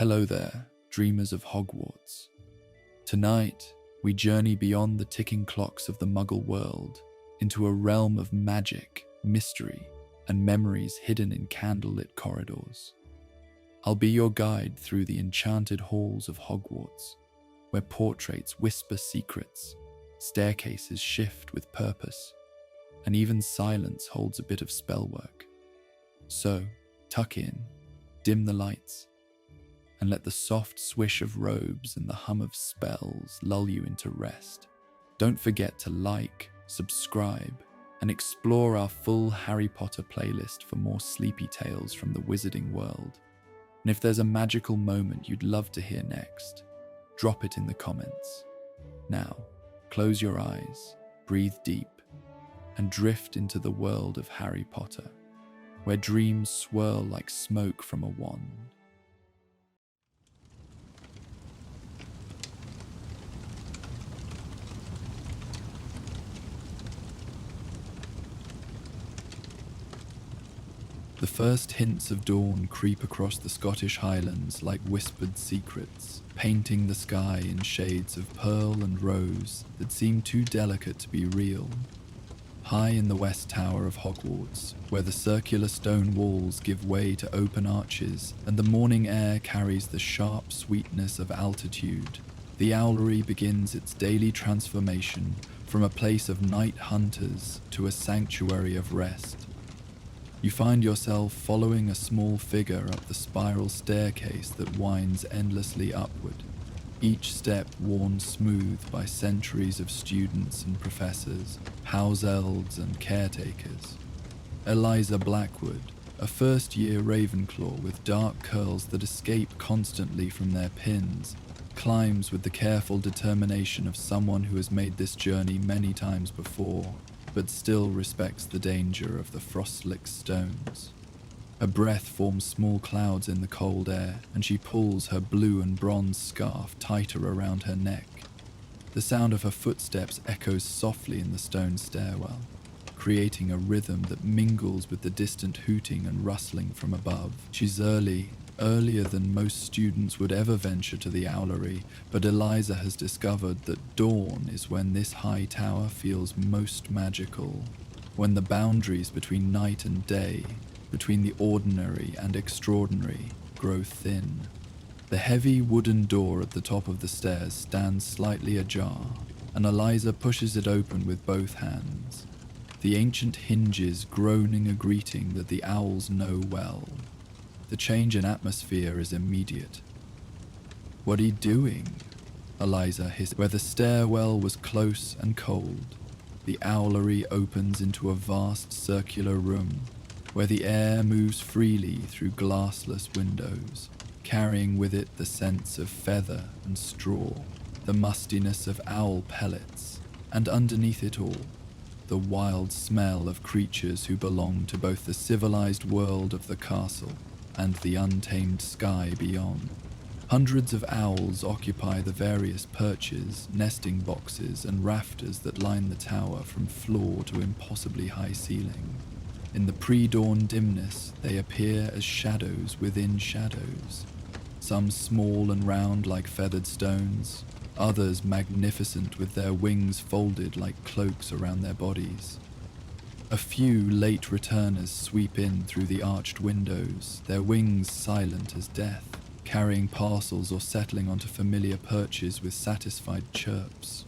Hello there, dreamers of Hogwarts. Tonight, we journey beyond the ticking clocks of the Muggle world into a realm of magic, mystery, and memories hidden in candlelit corridors. I'll be your guide through the enchanted halls of Hogwarts, where portraits whisper secrets, staircases shift with purpose, and even silence holds a bit of spellwork. So, tuck in, dim the lights, and let the soft swish of robes and the hum of spells lull you into rest. Don't forget to like, subscribe, and explore our full Harry Potter playlist for more sleepy tales from the wizarding world. And if there's a magical moment you'd love to hear next, drop it in the comments. Now, close your eyes, breathe deep, and drift into the world of Harry Potter, where dreams swirl like smoke from a wand. The first hints of dawn creep across the Scottish Highlands like whispered secrets, painting the sky in shades of pearl and rose that seem too delicate to be real. High in the west tower of Hogwarts, where the circular stone walls give way to open arches and the morning air carries the sharp sweetness of altitude, the Owlery begins its daily transformation from a place of night hunters to a sanctuary of rest. You find yourself following a small figure up the spiral staircase that winds endlessly upward, each step worn smooth by centuries of students and professors, house elves and caretakers. Eliza Blackwood, a first-year Ravenclaw with dark curls that escape constantly from their pins, climbs with the careful determination of someone who has made this journey many times before, but still respects the danger of the frost-slick stones. Her breath forms small clouds in the cold air, and she pulls her blue and bronze scarf tighter around her neck. The sound of her footsteps echoes softly in the stone stairwell, creating a rhythm that mingles with the distant hooting and rustling from above. She's earlier than most students would ever venture to the Owlery, but Eliza has discovered that dawn is when this high tower feels most magical, when the boundaries between night and day, between the ordinary and extraordinary, grow thin. The heavy wooden door at the top of the stairs stands slightly ajar, and Eliza pushes it open with both hands, the ancient hinges groaning a greeting that the owls know well. The change in atmosphere is immediate. "What are you doing?" Eliza hissed. Where the stairwell was close and cold, the Owlery opens into a vast circular room, where the air moves freely through glassless windows, carrying with it the scents of feather and straw, the mustiness of owl pellets, and underneath it all, the wild smell of creatures who belong to both the civilized world of the castle and the untamed sky beyond. Hundreds of owls occupy the various perches, nesting boxes, and rafters that line the tower from floor to impossibly high ceiling. In the pre-dawn dimness, they appear as shadows within shadows, some small and round like feathered stones, others magnificent with their wings folded like cloaks around their bodies. A few late returners sweep in through the arched windows, their wings silent as death, carrying parcels or settling onto familiar perches with satisfied chirps.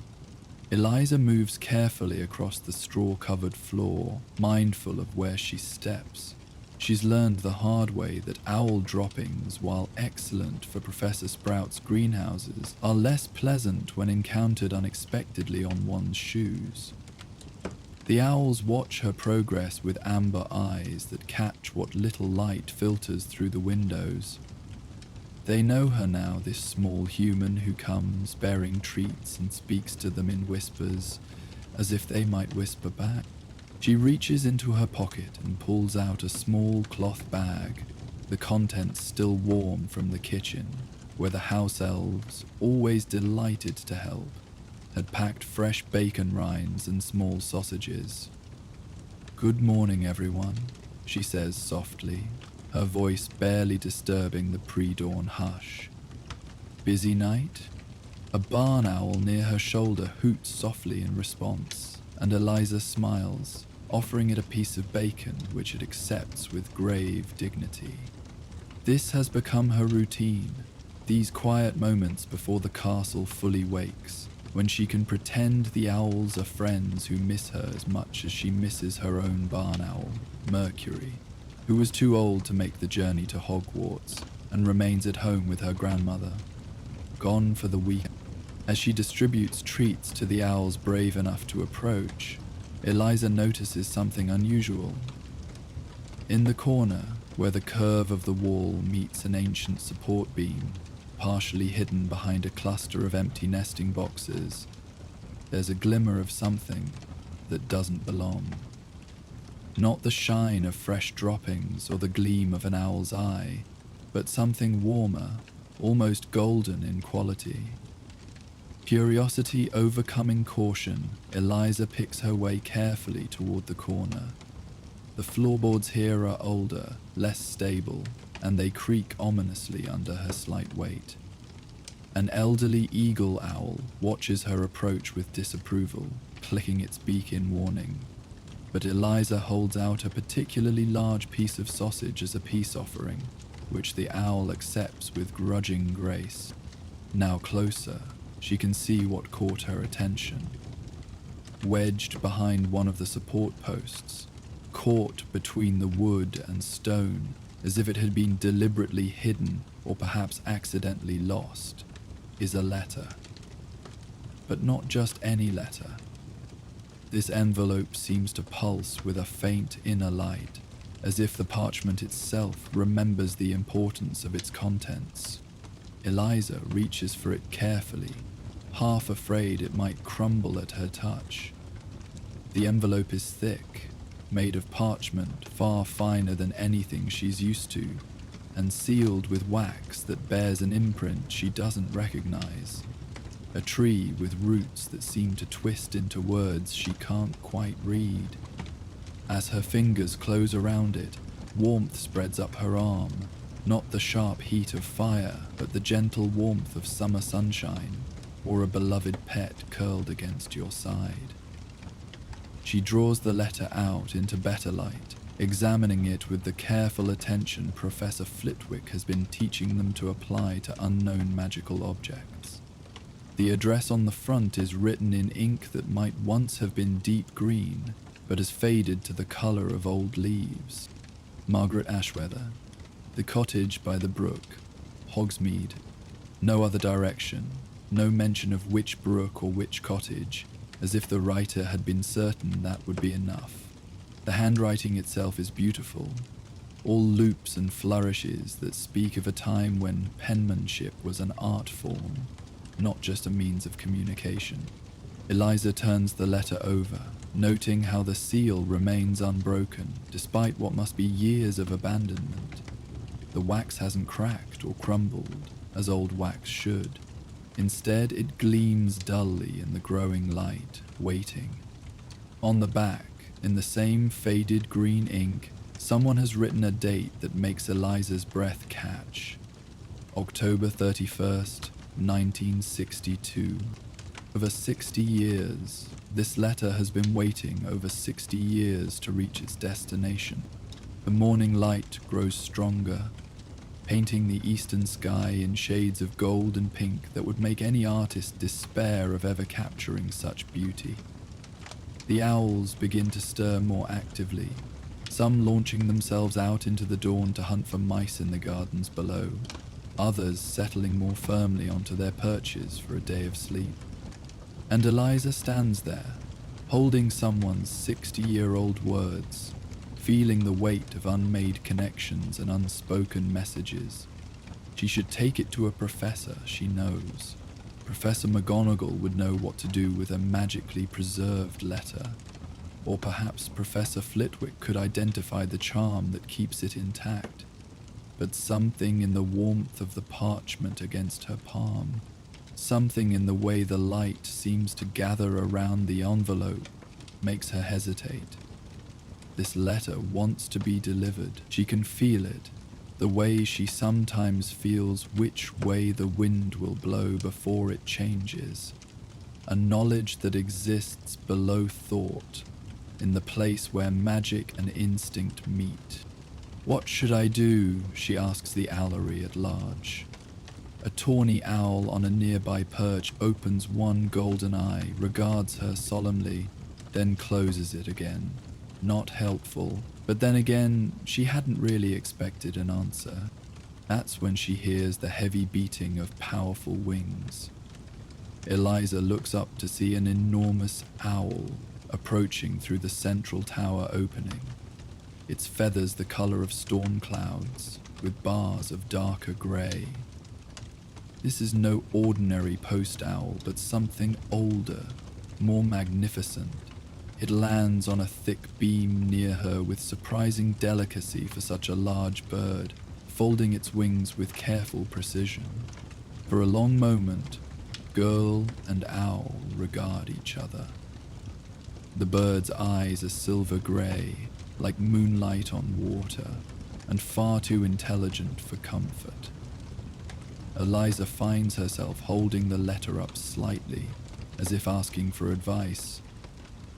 Eliza moves carefully across the straw-covered floor, mindful of where she steps. She's learned the hard way that owl droppings, while excellent for Professor Sprout's greenhouses, are less pleasant when encountered unexpectedly on one's shoes. The owls watch her progress with amber eyes that catch what little light filters through the windows. They know her now, this small human who comes bearing treats and speaks to them in whispers, as if they might whisper back. She reaches into her pocket and pulls out a small cloth bag, the contents still warm from the kitchen, where the house elves, always delighted to help, had packed fresh bacon rinds and small sausages. "Good morning, everyone," she says softly, her voice barely disturbing the pre-dawn hush. Busy night? A barn owl near her shoulder hoots softly in response, and Eliza smiles, offering it a piece of bacon which it accepts with grave dignity. This has become her routine, these quiet moments before the castle fully wakes, when she can pretend the owls are friends who miss her as much as she misses her own barn owl, Mercury, who was too old to make the journey to Hogwarts and remains at home with her grandmother, gone for the weekend. As she distributes treats to the owls brave enough to approach, Eliza notices something unusual. In the corner, where the curve of the wall meets an ancient support beam, partially hidden behind a cluster of empty nesting boxes, there's a glimmer of something that doesn't belong. Not the shine of fresh droppings or the gleam of an owl's eye, but something warmer, almost golden in quality. Curiosity overcoming caution, Eliza picks her way carefully toward the corner. The floorboards here are older, less stable, and they creak ominously under her slight weight. An elderly eagle owl watches her approach with disapproval, clicking its beak in warning. But Eliza holds out a particularly large piece of sausage as a peace offering, which the owl accepts with grudging grace. Now closer, she can see what caught her attention. Wedged behind one of the support posts, caught between the wood and stone, as if it had been deliberately hidden or perhaps accidentally lost, is a letter. But not just any letter. This envelope seems to pulse with a faint inner light, as if the parchment itself remembers the importance of its contents. Eliza reaches for it carefully, half afraid it might crumble at her touch. The envelope is thick, made of parchment far finer than anything she's used to, and sealed with wax that bears an imprint she doesn't recognize. A tree with roots that seem to twist into words she can't quite read. As her fingers close around it, warmth spreads up her arm, not the sharp heat of fire, but the gentle warmth of summer sunshine, or a beloved pet curled against your side. She draws the letter out into better light, examining it with the careful attention Professor Flitwick has been teaching them to apply to unknown magical objects. The address on the front is written in ink that might once have been deep green, but has faded to the colour of old leaves. Margaret Ashweather. The cottage by the brook. Hogsmeade. No other direction, no mention of which brook or which cottage, as if the writer had been certain that would be enough. The handwriting itself is beautiful, all loops and flourishes that speak of a time when penmanship was an art form, not just a means of communication. Eliza turns the letter over, noting how the seal remains unbroken despite what must be years of abandonment. The wax hasn't cracked or crumbled, as old wax should. Instead, it gleams dully in the growing light, waiting. On the back, in the same faded green ink, someone has written a date that makes Eliza's breath catch. October 31st, 1962. Over 60 years, this letter has been waiting over 60 years to reach its destination. The morning light grows stronger, painting the eastern sky in shades of gold and pink that would make any artist despair of ever capturing such beauty. The owls begin to stir more actively, some launching themselves out into the dawn to hunt for mice in the gardens below, others settling more firmly onto their perches for a day of sleep. And Eliza stands there, holding someone's 60-year-old words, feeling the weight of unmade connections and unspoken messages. She should take it to a professor she knows. Professor McGonagall would know what to do with a magically preserved letter. Or perhaps Professor Flitwick could identify the charm that keeps it intact. But something in the warmth of the parchment against her palm, something in the way the light seems to gather around the envelope, makes her hesitate. This letter wants to be delivered. She can feel it, the way she sometimes feels which way the wind will blow before it changes, a knowledge that exists below thought, in the place where magic and instinct meet. "What should I do?" she asks the owlery at large. A tawny owl on a nearby perch opens one golden eye, regards her solemnly, then closes it again. Not helpful, but then again, she hadn't really expected an answer. That's when she hears the heavy beating of powerful wings. Eliza looks up to see an enormous owl approaching through the central tower opening, its feathers the color of storm clouds, with bars of darker grey. This is no ordinary post owl, but something older, more magnificent. It lands on a thick beam near her with surprising delicacy for such a large bird, folding its wings with careful precision. For a long moment, girl and owl regard each other. The bird's eyes are silver grey, like moonlight on water, and far too intelligent for comfort. Eliza finds herself holding the letter up slightly, as if asking for advice.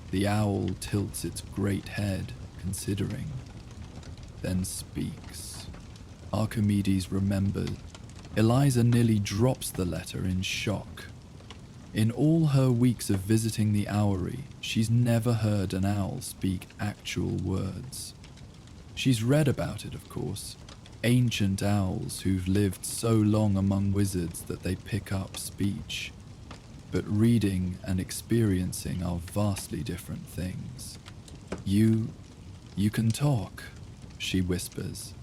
The owl tilts its great head, considering, then speaks. Archimedes remembers. Eliza nearly drops the letter in shock. In all her weeks of visiting the Owlery, she's never heard an owl speak actual words. She's read about it, of course. Ancient owls who've lived so long among wizards that they pick up speech. But reading and experiencing are vastly different things. You can talk," she whispers.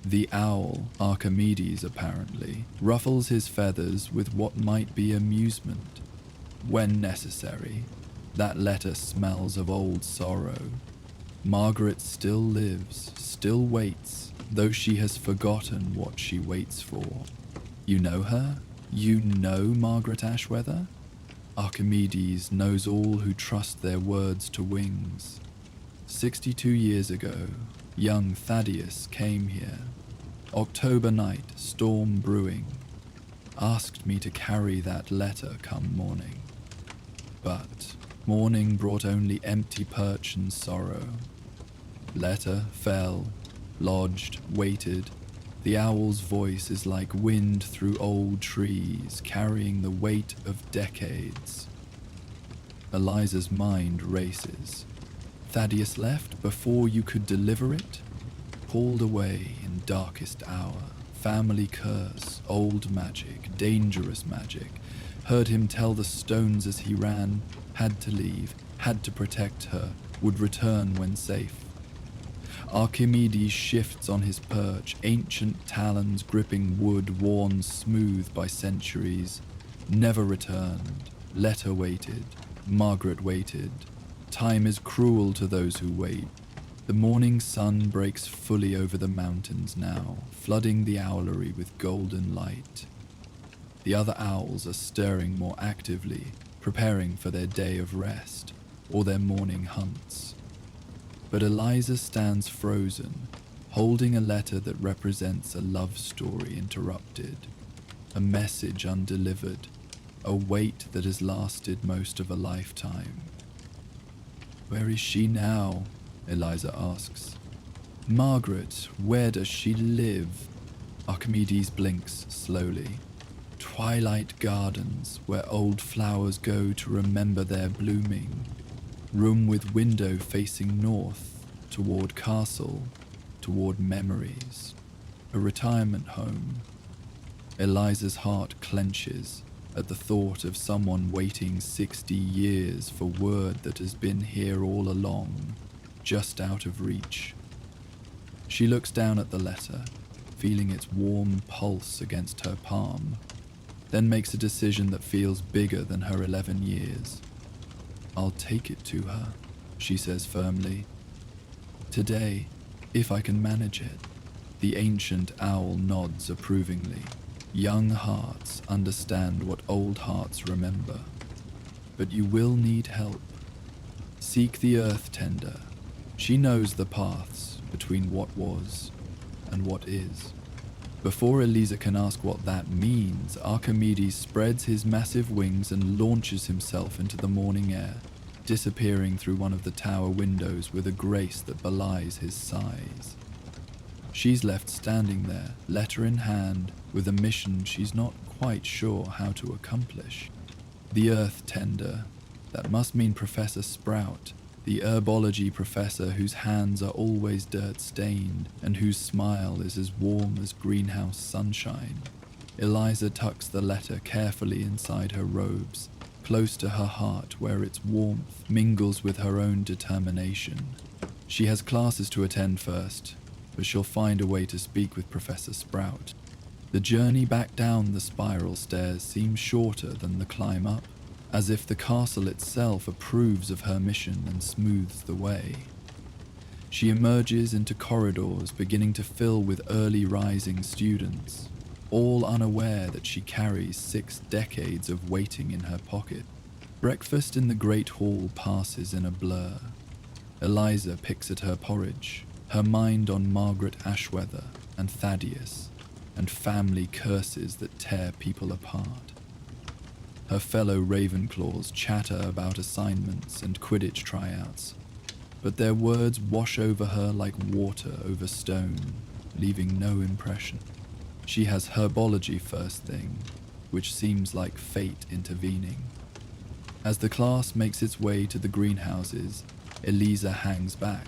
The owl, Archimedes apparently, ruffles his feathers with what might be amusement. "When necessary. That letter smells of old sorrow. Margaret still lives, still waits, though she has forgotten what she waits for. You know her? You know Margaret Ashweather?" Archimedes knows all who trust their words to wings. 62 years ago, young Thaddeus came here. October night, storm brewing. Asked me to carry that letter come morning. But morning brought only empty perch and sorrow. Letter fell, lodged, waited. The owl's voice is like wind through old trees, carrying the weight of decades. Eliza's mind races. Thaddeus left before you could deliver it? Pulled away in darkest hour. Family curse, old magic, dangerous magic. Heard him tell the stones as he ran, had to leave, had to protect her, would return when safe. Archimedes shifts on his perch, ancient talons gripping wood worn smooth by centuries. Never returned. Letter waited. Margaret waited. Time is cruel to those who wait. The morning sun breaks fully over the mountains now, flooding the owlery with golden light. The other owls are stirring more actively, preparing for their day of rest, or their morning hunts. But Eliza stands frozen, holding a letter that represents a love story interrupted, a message undelivered, a wait that has lasted most of a lifetime. "Where is she now?" Eliza asks. "Margaret, where does she live?" Archimedes blinks slowly. "Twilight gardens, where old flowers go to remember their blooming. Room with window facing north, toward castle, toward memories. A retirement home." Eliza's heart clenches at the thought of someone waiting 60 years for word that has been here all along, just out of reach. She looks down at the letter, feeling its warm pulse against her palm, then makes a decision that feels bigger than her 11 years. "I'll take it to her," she says firmly. "Today, if I can manage it." The ancient owl nods approvingly. Young hearts understand what old hearts remember. But you will need help. Seek the earth tender. She knows the paths between what was and what is. Before Eliza can ask what that means, Archimedes spreads his massive wings and launches himself into the morning air, disappearing through one of the tower windows with a grace that belies his size. She's left standing there, letter in hand, with a mission she's not quite sure how to accomplish. The Earth Tender, that must mean Professor Sprout, the herbology professor whose hands are always dirt-stained and whose smile is as warm as greenhouse sunshine. Eliza tucks the letter carefully inside her robes, close to her heart where its warmth mingles with her own determination. She has classes to attend first, but she'll find a way to speak with Professor Sprout. The journey back down the spiral stairs seems shorter than the climb up, as if the castle itself approves of her mission and smooths the way. She emerges into corridors beginning to fill with early rising students, all unaware that she carries 6 decades of waiting in her pocket. Breakfast in the Great Hall passes in a blur. Eliza picks at her porridge, her mind on Margaret Ashweather and Thaddeus, and family curses that tear people apart. Her fellow Ravenclaws chatter about assignments and Quidditch tryouts, but their words wash over her like water over stone, leaving no impression. She has herbology first thing, which seems like fate intervening. As the class makes its way to the greenhouses, Eliza hangs back,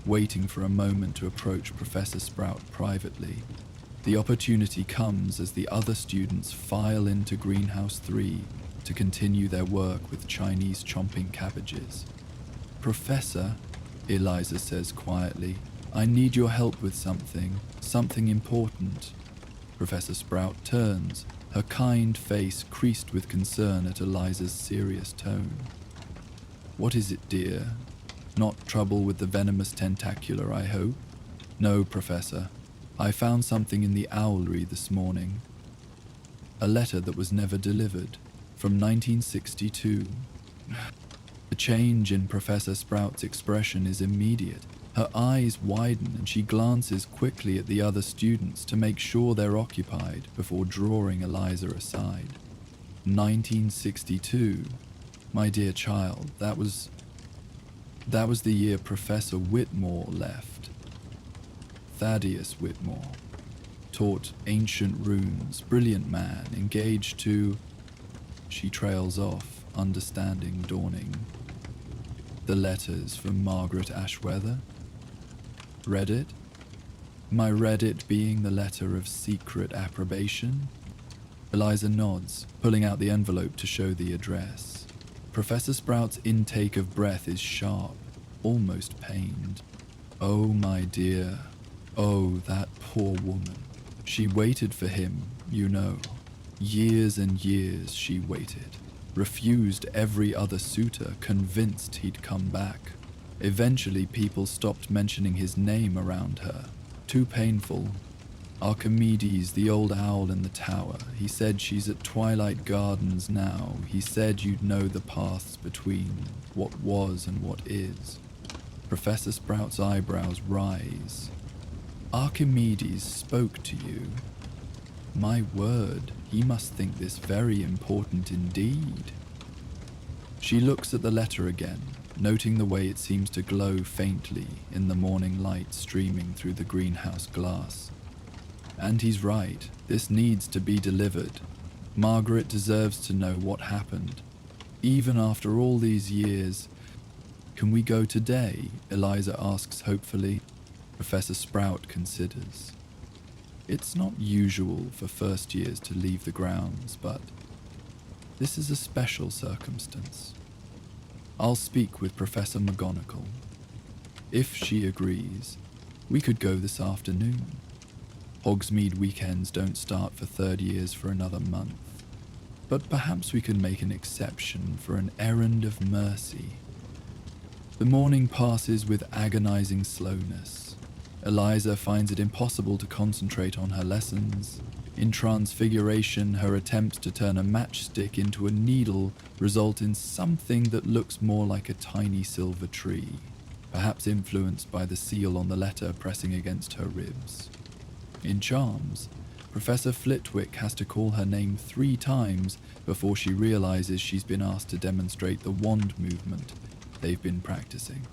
waiting for a moment to approach Professor Sprout privately. The opportunity comes as the other students file into Greenhouse 3 to continue their work with Chinese chomping cabbages. "Professor," Eliza says quietly, "I need your help with something important." Professor Sprout turns, her kind face creased with concern at Eliza's serious tone. "What is it, dear? Not trouble with the venomous tentacular, I hope?" "No, Professor. I found something in the Owlery this morning. A letter that was never delivered, from 1962. The change in Professor Sprout's expression is immediate. Her eyes widen and she glances quickly at the other students to make sure they're occupied before drawing Eliza aside. 1962? My dear child, that was the year Professor Whitmore left. Thaddeus Whitmore. Taught ancient runes, brilliant man, engaged to..." She trails off, understanding dawning. "The letters from Margaret Ashweather? Read it? My read it being the letter of secret approbation?" Eliza nods, pulling out the envelope to show the address. Professor Sprout's intake of breath is sharp, almost pained. "Oh, my dear. Oh, that poor woman. She waited for him, you know. Years and years she waited. Refused every other suitor, convinced he'd come back. Eventually people stopped mentioning his name around her. Too painful. Archimedes, the old owl in the tower, he said she's at Twilight Gardens now. He said you'd know the paths between what was and what is." Professor Sprout's eyebrows rise. "Archimedes spoke to you? My word, he must think this very important indeed." She looks at the letter again, noting the way it seems to glow faintly in the morning light streaming through the greenhouse glass. And he's right, this needs to be delivered. Margaret deserves to know what happened. Even after all these years. "Can we go today?" Eliza asks hopefully. Professor Sprout considers. "It's not usual for first years to leave the grounds, but this is a special circumstance. I'll speak with Professor McGonagall. If she agrees, we could go this afternoon. Hogsmeade weekends don't start for third years for another month, but perhaps we can make an exception for an errand of mercy." The morning passes with agonizing slowness. Eliza finds it impossible to concentrate on her lessons. In Transfiguration, her attempts to turn a matchstick into a needle result in something that looks more like a tiny silver tree, perhaps influenced by the seal on the letter pressing against her ribs. In charms, Professor Flitwick has to call her name 3 times before she realizes she's been asked to demonstrate the wand movement they've been practicing.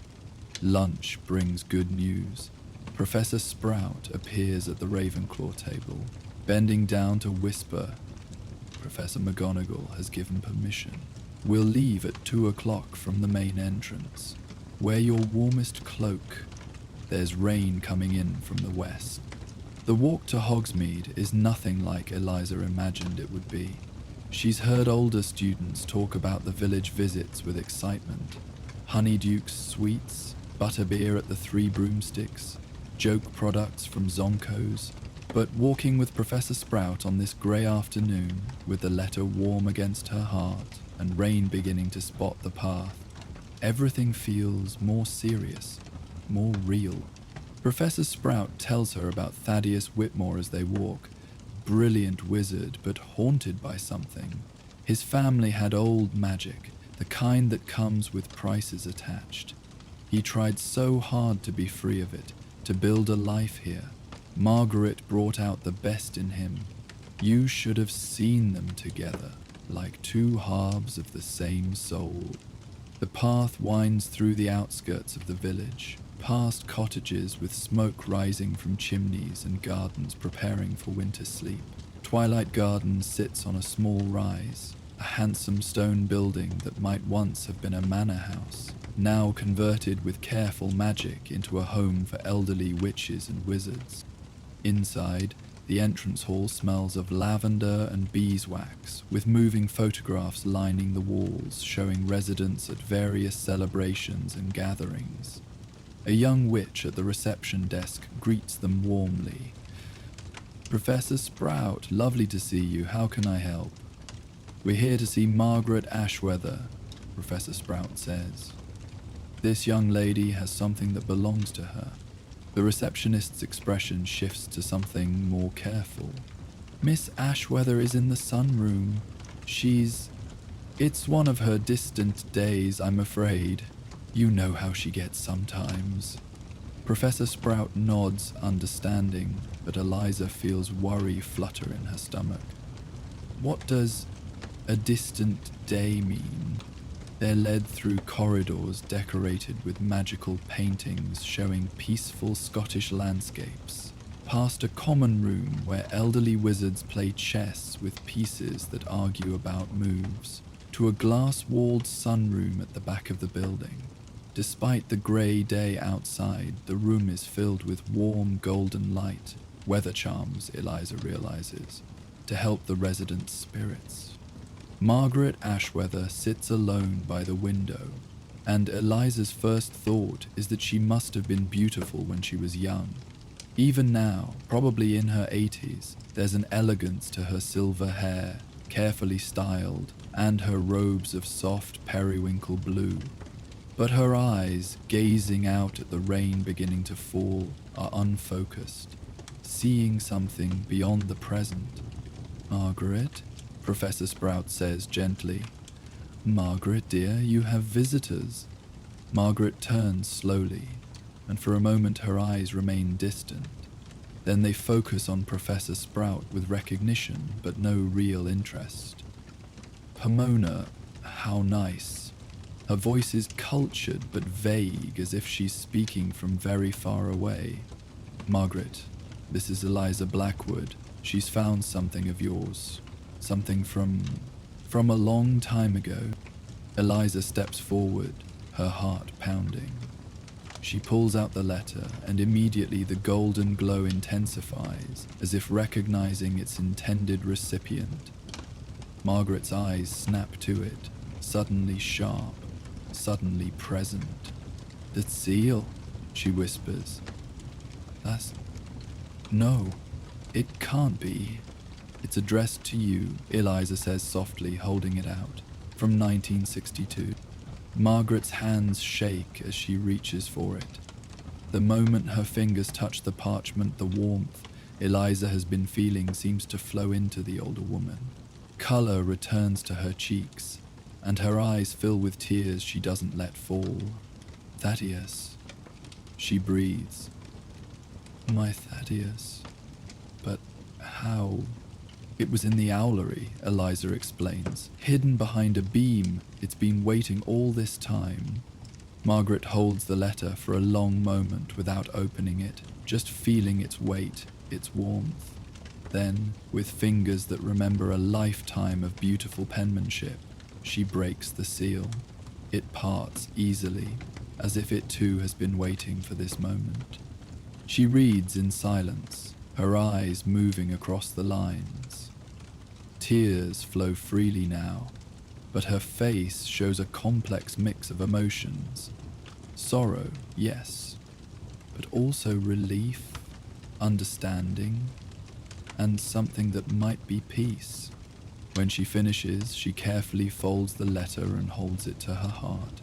Lunch brings good news. Professor Sprout appears at the Ravenclaw table, bending down to whisper. Professor McGonagall has given permission. We'll leave at 2 o'clock from the main entrance. Wear your warmest cloak. There's rain coming in from the west. The walk to Hogsmeade is nothing like Eliza imagined it would be. She's heard older students talk about the village visits with excitement. Honeyduke's sweets, butterbeer at the Three Broomsticks, joke products from Zonko's. But walking with Professor Sprout on this grey afternoon, with the letter warm against her heart and rain beginning to spot the path, everything feels more serious, more real. Professor Sprout tells her about Thaddeus Whitmore as they walk. Brilliant wizard, but haunted by something. His family had old magic, the kind that comes with prices attached. He tried so hard to be free of it, to build a life here. Margaret brought out the best in him. You should have seen them together, like 2 halves of the same soul. The path winds through the outskirts of the village, past cottages with smoke rising from chimneys and gardens preparing for winter sleep. Twilight Garden sits on a small rise, a handsome stone building that might once have been a manor house, now converted with careful magic into a home for elderly witches and wizards. Inside, the entrance hall smells of lavender and beeswax, with moving photographs lining the walls showing residents at various celebrations and gatherings. A young witch at the reception desk greets them warmly. Professor Sprout, lovely to see you. How can I help? We're here to see Margaret Ashweather, Professor Sprout says. This young lady has something that belongs to her. The receptionist's expression shifts to something more careful. Miss Ashweather is in the sunroom. It's one of her distant days, I'm afraid. You know how she gets sometimes. Professor Sprout nods, understanding, but Eliza feels worry flutter in her stomach. What does a distant day mean? They're led through corridors decorated with magical paintings showing peaceful Scottish landscapes, past a common room where elderly wizards play chess with pieces that argue about moves, to a glass-walled sunroom at the back of the building. Despite the grey day outside, the room is filled with warm golden light, weather charms, Eliza realizes, to help the residents' spirits. Margaret Ashweather sits alone by the window, and Eliza's first thought is that she must have been beautiful when she was young. Even now, probably in her 80s, there's an elegance to her silver hair, carefully styled, and her robes of soft periwinkle blue. But her eyes, gazing out at the rain beginning to fall, are unfocused, seeing something beyond the present. Margaret? Professor Sprout says gently. Margaret, dear, you have visitors. Margaret turns slowly, and for a moment her eyes remain distant. Then they focus on Professor Sprout with recognition, but no real interest. Pomona, how nice. Her voice is cultured but vague, as if she's speaking from very far away. Margaret, this is Eliza Blackwood. She's found something of yours. Something from a long time ago. Eliza steps forward, her heart pounding. She pulls out the letter, and immediately the golden glow intensifies, as if recognizing its intended recipient. Margaret's eyes snap to it, suddenly sharp, suddenly present. The seal, she whispers. No, it can't be. It's addressed to you, Eliza says softly, holding it out. From 1962. Margaret's hands shake as she reaches for it. The moment her fingers touch the parchment, the warmth Eliza has been feeling seems to flow into the older woman. Color returns to her cheeks, and her eyes fill with tears she doesn't let fall. Thaddeus. She breathes. My Thaddeus. How? It was in the Owlery, Eliza explains. Hidden behind a beam, it's been waiting all this time. Margaret holds the letter for a long moment without opening it, just feeling its weight, its warmth. Then, with fingers that remember a lifetime of beautiful penmanship, she breaks the seal. It parts easily, as if it too has been waiting for this moment. She reads in silence, her eyes moving across the lines. Tears flow freely now, but her face shows a complex mix of emotions. Sorrow, yes, but also relief, understanding, and something that might be peace. When she finishes, she carefully folds the letter and holds it to her heart.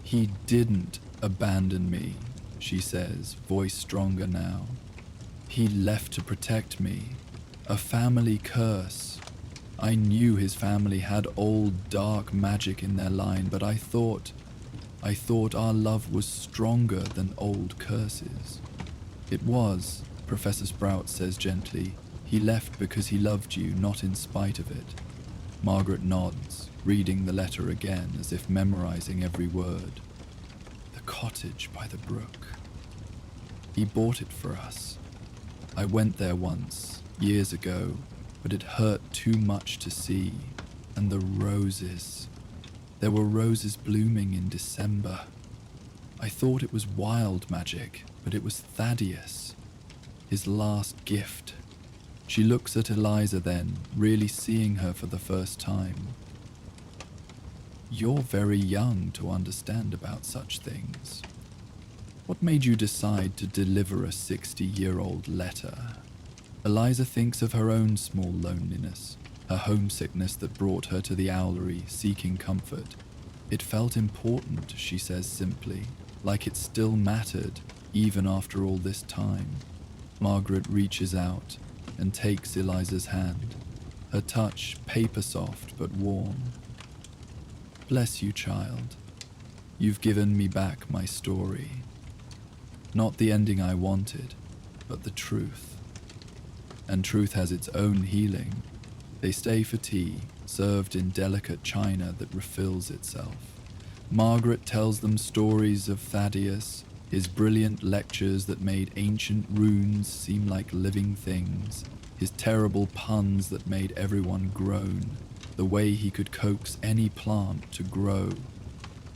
He didn't abandon me, she says, voice stronger now. He left to protect me. A family curse. I knew his family had old dark magic in their line, but I thought our love was stronger than old curses. It was, Professor Sprout says gently. He left because he loved you, not in spite of it. Margaret nods, reading the letter again as if memorizing every word. The cottage by the brook. He bought it for us. I went there once, years ago, but it hurt too much to see. And the roses. There were roses blooming in December. I thought it was wild magic, but it was Thaddeus. His last gift. She looks at Eliza then, really seeing her for the first time. You're very young to understand about such things. What made you decide to deliver a 60-year-old letter? Eliza thinks of her own small loneliness, her homesickness that brought her to the Owlery, seeking comfort. It felt important, she says simply, like it still mattered, even after all this time. Margaret reaches out and takes Eliza's hand, her touch paper-soft but warm. Bless you, child. You've given me back my story. Not the ending I wanted, but the truth. And truth has its own healing. They stay for tea, served in delicate china that refills itself. Margaret tells them stories of Thaddeus, his brilliant lectures that made ancient runes seem like living things, his terrible puns that made everyone groan, the way he could coax any plant to grow.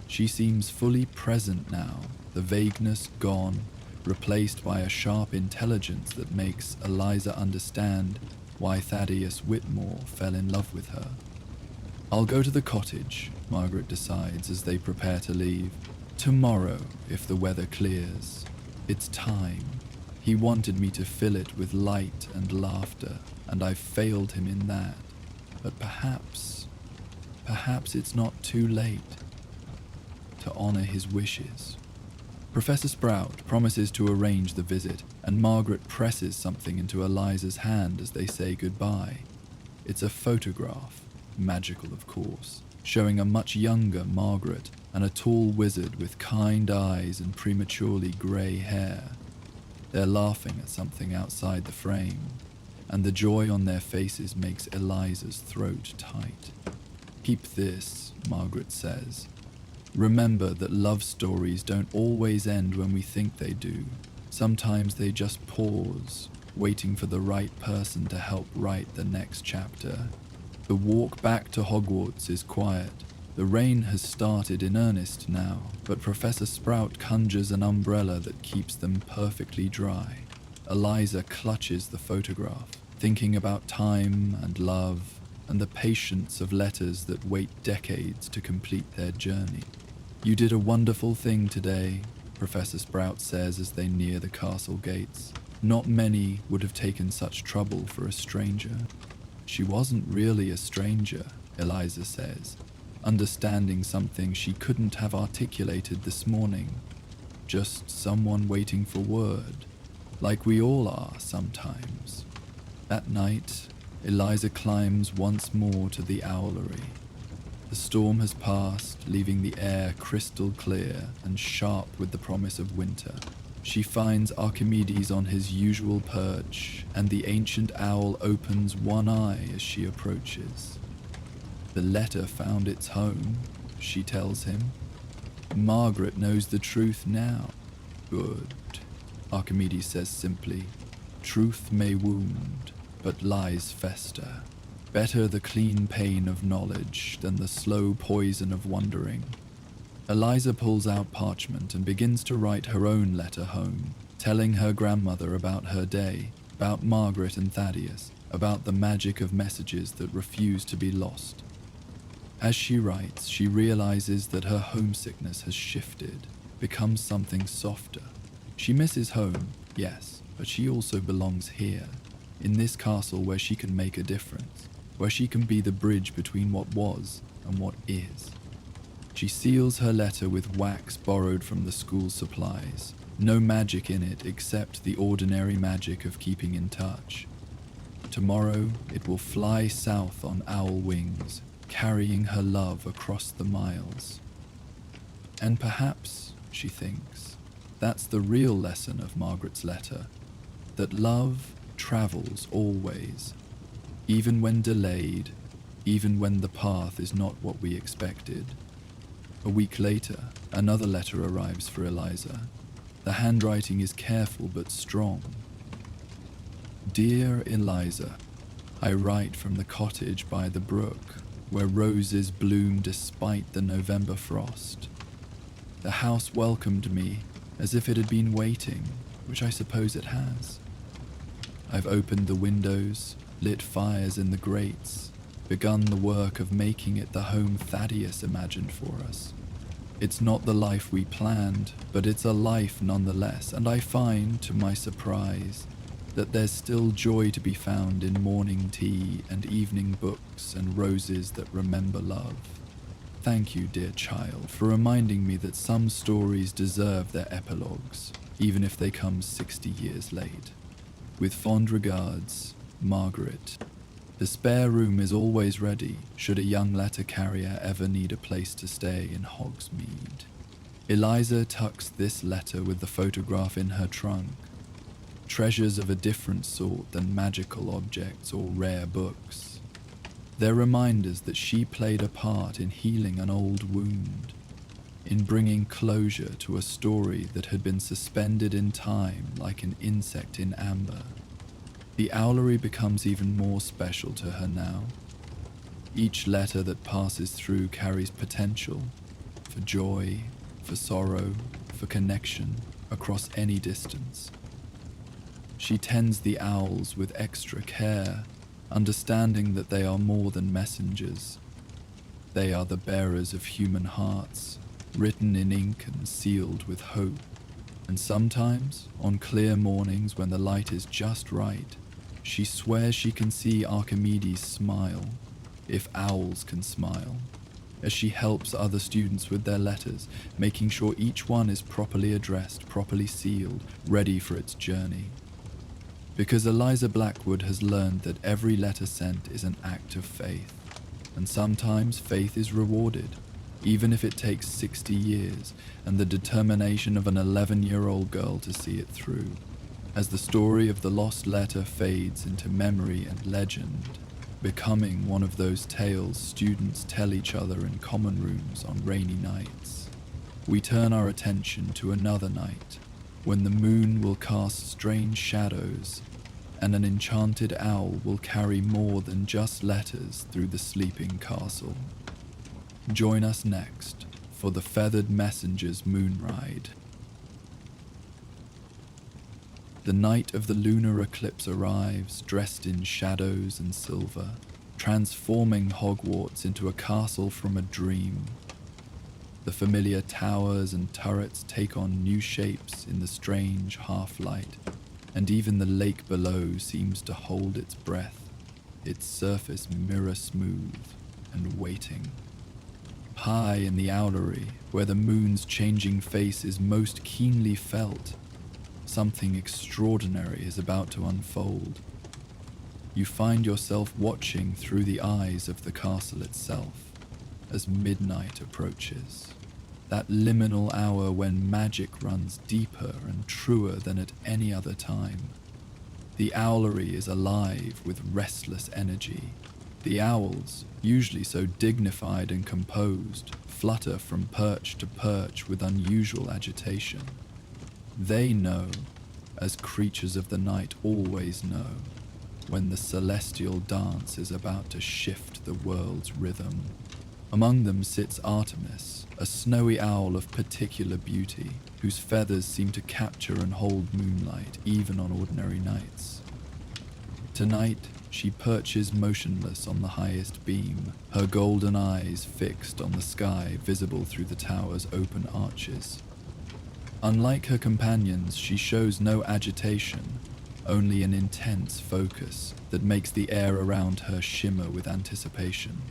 She seems fully present now, the vagueness gone, replaced by a sharp intelligence that makes Eliza understand why Thaddeus Whitmore fell in love with her. I'll go to the cottage, Margaret decides as they prepare to leave. Tomorrow, if the weather clears. It's time. He wanted me to fill it with light and laughter, and I've failed him in that. But perhaps it's not too late to honor his wishes. Professor Sprout promises to arrange the visit, and Margaret presses something into Eliza's hand as they say goodbye. It's a photograph, magical of course, showing a much younger Margaret and a tall wizard with kind eyes and prematurely grey hair. They're laughing at something outside the frame, and the joy on their faces makes Eliza's throat tight. Keep this, Margaret says. Remember that love stories don't always end when we think they do. Sometimes they just pause, waiting for the right person to help write the next chapter. The walk back to Hogwarts is quiet. The rain has started in earnest now, but Professor Sprout conjures an umbrella that keeps them perfectly dry. Eliza clutches the photograph, thinking about time and love and the patience of letters that wait decades to complete their journey. You did a wonderful thing today, Professor Sprout says as they near the castle gates. Not many would have taken such trouble for a stranger. She wasn't really a stranger, Eliza says, understanding something she couldn't have articulated this morning. Just someone waiting for word, like we all are sometimes. That night, Eliza climbs once more to the Owlery. The storm has passed, leaving the air crystal clear and sharp with the promise of winter. She finds Archimedes on his usual perch, and the ancient owl opens one eye as she approaches. The letter found its home, she tells him. Margaret knows the truth now. Good, Archimedes says simply. Truth may wound, but lies fester. Better the clean pain of knowledge than the slow poison of wondering. Eliza pulls out parchment and begins to write her own letter home, telling her grandmother about her day, about Margaret and Thaddeus, about the magic of messages that refuse to be lost. As she writes, she realizes that her homesickness has shifted, become something softer. She misses home, yes, but she also belongs here, in this castle where she can make a difference, where she can be the bridge between what was and what is. She seals her letter with wax borrowed from the school supplies, no magic in it except the ordinary magic of keeping in touch. Tomorrow it will fly south on owl wings, carrying her love across the miles. And perhaps, she thinks, that's the real lesson of Margaret's letter, that love travels always, even when delayed, even when the path is not what we expected. A week later, another letter arrives for Eliza. The handwriting is careful but strong. Dear Eliza, I write from the cottage by the brook, where roses bloom despite the November frost. The house welcomed me as if it had been waiting, which I suppose it has. I've opened the windows, lit fires in the grates, begun the work of making it the home Thaddeus imagined for us. It's not the life we planned, but it's a life nonetheless, and I find, to my surprise, that there's still joy to be found in morning tea and evening books and roses that remember love. Thank you, dear child, for reminding me that some stories deserve their epilogues, even if they come 60 years late. With fond regards, Margaret. The spare room is always ready, should a young letter carrier ever need a place to stay in Hogsmeade. Eliza tucks this letter with the photograph in her trunk. Treasures of a different sort than magical objects or rare books. They're reminders that she played a part in healing an old wound, in bringing closure to a story that had been suspended in time like an insect in amber. The Owlery becomes even more special to her now. Each letter that passes through carries potential for joy, for sorrow, for connection across any distance. She tends the owls with extra care, understanding that they are more than messengers. They are the bearers of human hearts, written in ink and sealed with hope. And sometimes, on clear mornings when the light is just right, she swears she can see Archimedes smile, if owls can smile, as she helps other students with their letters, making sure each one is properly addressed, properly sealed, ready for its journey. Because Eliza Blackwood has learned that every letter sent is an act of faith, and sometimes faith is rewarded, even if it takes 60 years and the determination of an 11-year-old girl to see it through. As the story of the lost letter fades into memory and legend, becoming one of those tales students tell each other in common rooms on rainy nights, we turn our attention to another night, when the moon will cast strange shadows, and an enchanted owl will carry more than just letters through the sleeping castle. Join us next for the Feathered Messenger's moon ride. The night of the lunar eclipse arrives, dressed in shadows and silver, transforming Hogwarts into a castle from a dream. The familiar towers and turrets take on new shapes in the strange half-light, and even the lake below seems to hold its breath, its surface mirror-smooth and waiting. High in the Owlery, where the moon's changing face is most keenly felt, something extraordinary is about to unfold. You find yourself watching through the eyes of the castle itself as midnight approaches. that liminal hour when magic runs deeper and truer than at any other time. The Owlery is alive with restless energy. The owls, usually so dignified and composed, flutter from perch to perch with unusual agitation. They know, as creatures of the night always know, when the celestial dance is about to shift the world's rhythm. Among them sits Artemis, a snowy owl of particular beauty, whose feathers seem to capture and hold moonlight even on ordinary nights. Tonight, she perches motionless on the highest beam, her golden eyes fixed on the sky visible through the tower's open arches. Unlike her companions, she shows no agitation, only an intense focus that makes the air around her shimmer with anticipation.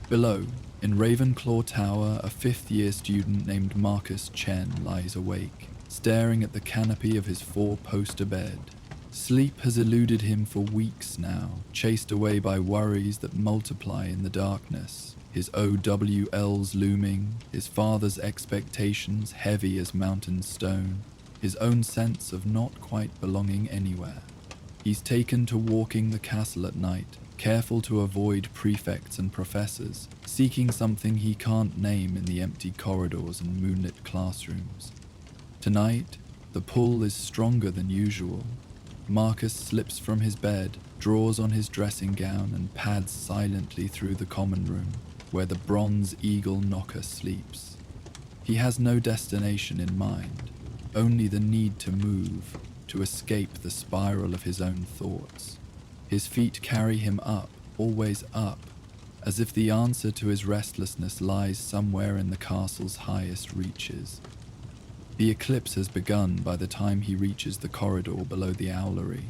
Below, in Ravenclaw Tower, a fifth-year student named Marcus Chen lies awake, staring at the canopy of his four-poster bed. Sleep has eluded him for weeks now, chased away by worries that multiply in the darkness. His OWLs looming, his father's expectations heavy as mountain stone, his own sense of not quite belonging anywhere. He's taken to walking the castle at night, careful to avoid prefects and professors, seeking something he can't name in the empty corridors and moonlit classrooms. Tonight, the pull is stronger than usual. Marcus slips from his bed, draws on his dressing gown and pads silently through the common room, where the bronze eagle knocker sleeps. He has no destination in mind, only the need to move, to escape the spiral of his own thoughts. His feet carry him up, always up, as if the answer to his restlessness lies somewhere in the castle's highest reaches. The eclipse has begun by the time he reaches the corridor below the Owlery.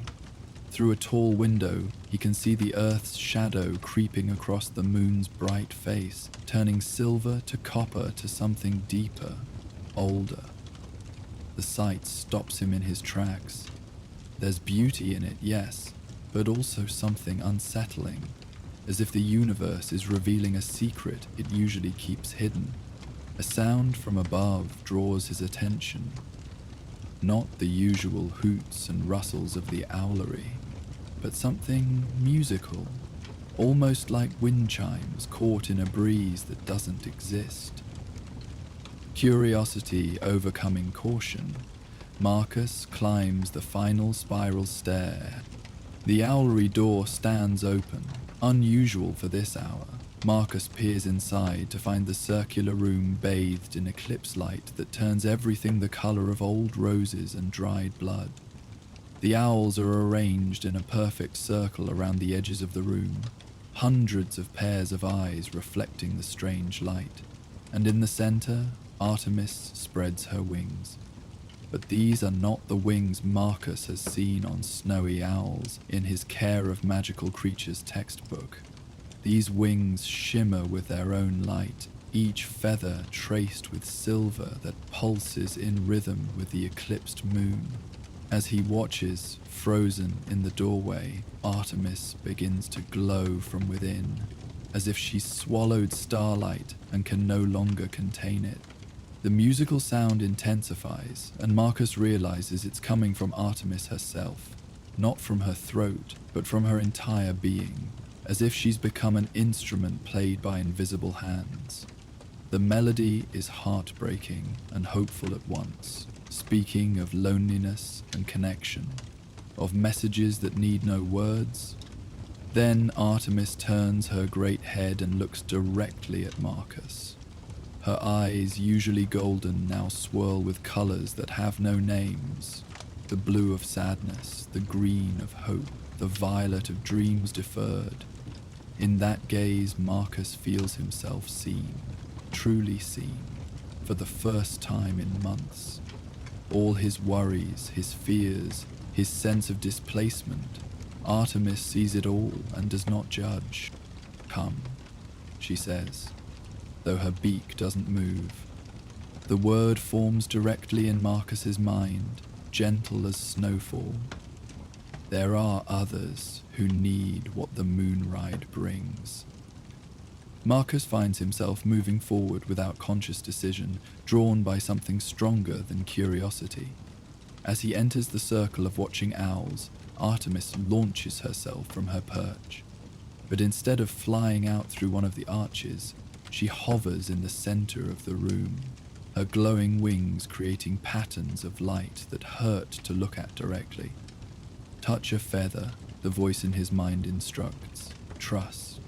Through a tall window, he can see the Earth's shadow creeping across the moon's bright face, turning silver to copper to something deeper, older. The sight stops him in his tracks. There's beauty in it, yes, but also something unsettling, as if the universe is revealing a secret it usually keeps hidden. A sound from above draws his attention. Not the usual hoots and rustles of the Owlery, but something musical, almost like wind chimes caught in a breeze that doesn't exist. Curiosity overcoming caution, Marcus climbs the final spiral stair. The Owlery door stands open, unusual for this hour. Marcus peers inside to find the circular room bathed in eclipse light that turns everything the color of old roses and dried blood. The owls are arranged in a perfect circle around the edges of the room, hundreds of pairs of eyes reflecting the strange light, and in the center, Artemis spreads her wings. But these are not the wings Marcus has seen on snowy owls in his Care of Magical Creatures textbook. These wings shimmer with their own light, each feather traced with silver that pulses in rhythm with the eclipsed moon. As he watches, frozen in the doorway, Artemis begins to glow from within, as if she's swallowed starlight and can no longer contain it. The musical sound intensifies, and Marcus realizes it's coming from Artemis herself, not from her throat, but from her entire being, as if she's become an instrument played by invisible hands. The melody is heartbreaking and hopeful at once, speaking of loneliness and connection, of messages that need no words. Then Artemis turns her great head and looks directly at Marcus. Her eyes, usually golden, now swirl with colors that have no names. The blue of sadness, the green of hope, the violet of dreams deferred. In that gaze, Marcus feels himself seen, truly seen, for the first time in months. All his worries, his fears, his sense of displacement, Artemis sees it all and does not judge. "Come," she says, though her beak doesn't move. The word forms directly in Marcus's mind, gentle as snowfall. There are others who need what the moonride brings. Marcus finds himself moving forward without conscious decision, drawn by something stronger than curiosity. As he enters the circle of watching owls, Artemis launches herself from her perch. But instead of flying out through one of the arches, she hovers in the center of the room, her glowing wings creating patterns of light that hurt to look at directly. Touch a feather, the voice in his mind instructs. Trust.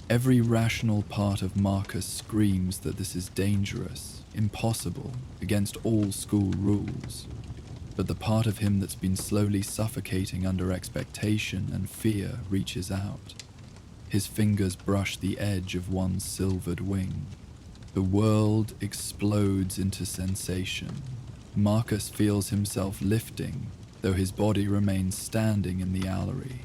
Every rational part of Marcus screams that this is dangerous, impossible, against all school rules. But the part of him that's been slowly suffocating under expectation and fear reaches out. His fingers brush the edge of one silvered wing. The world explodes into sensation. Marcus feels himself lifting, though his body remains standing in the Owlery.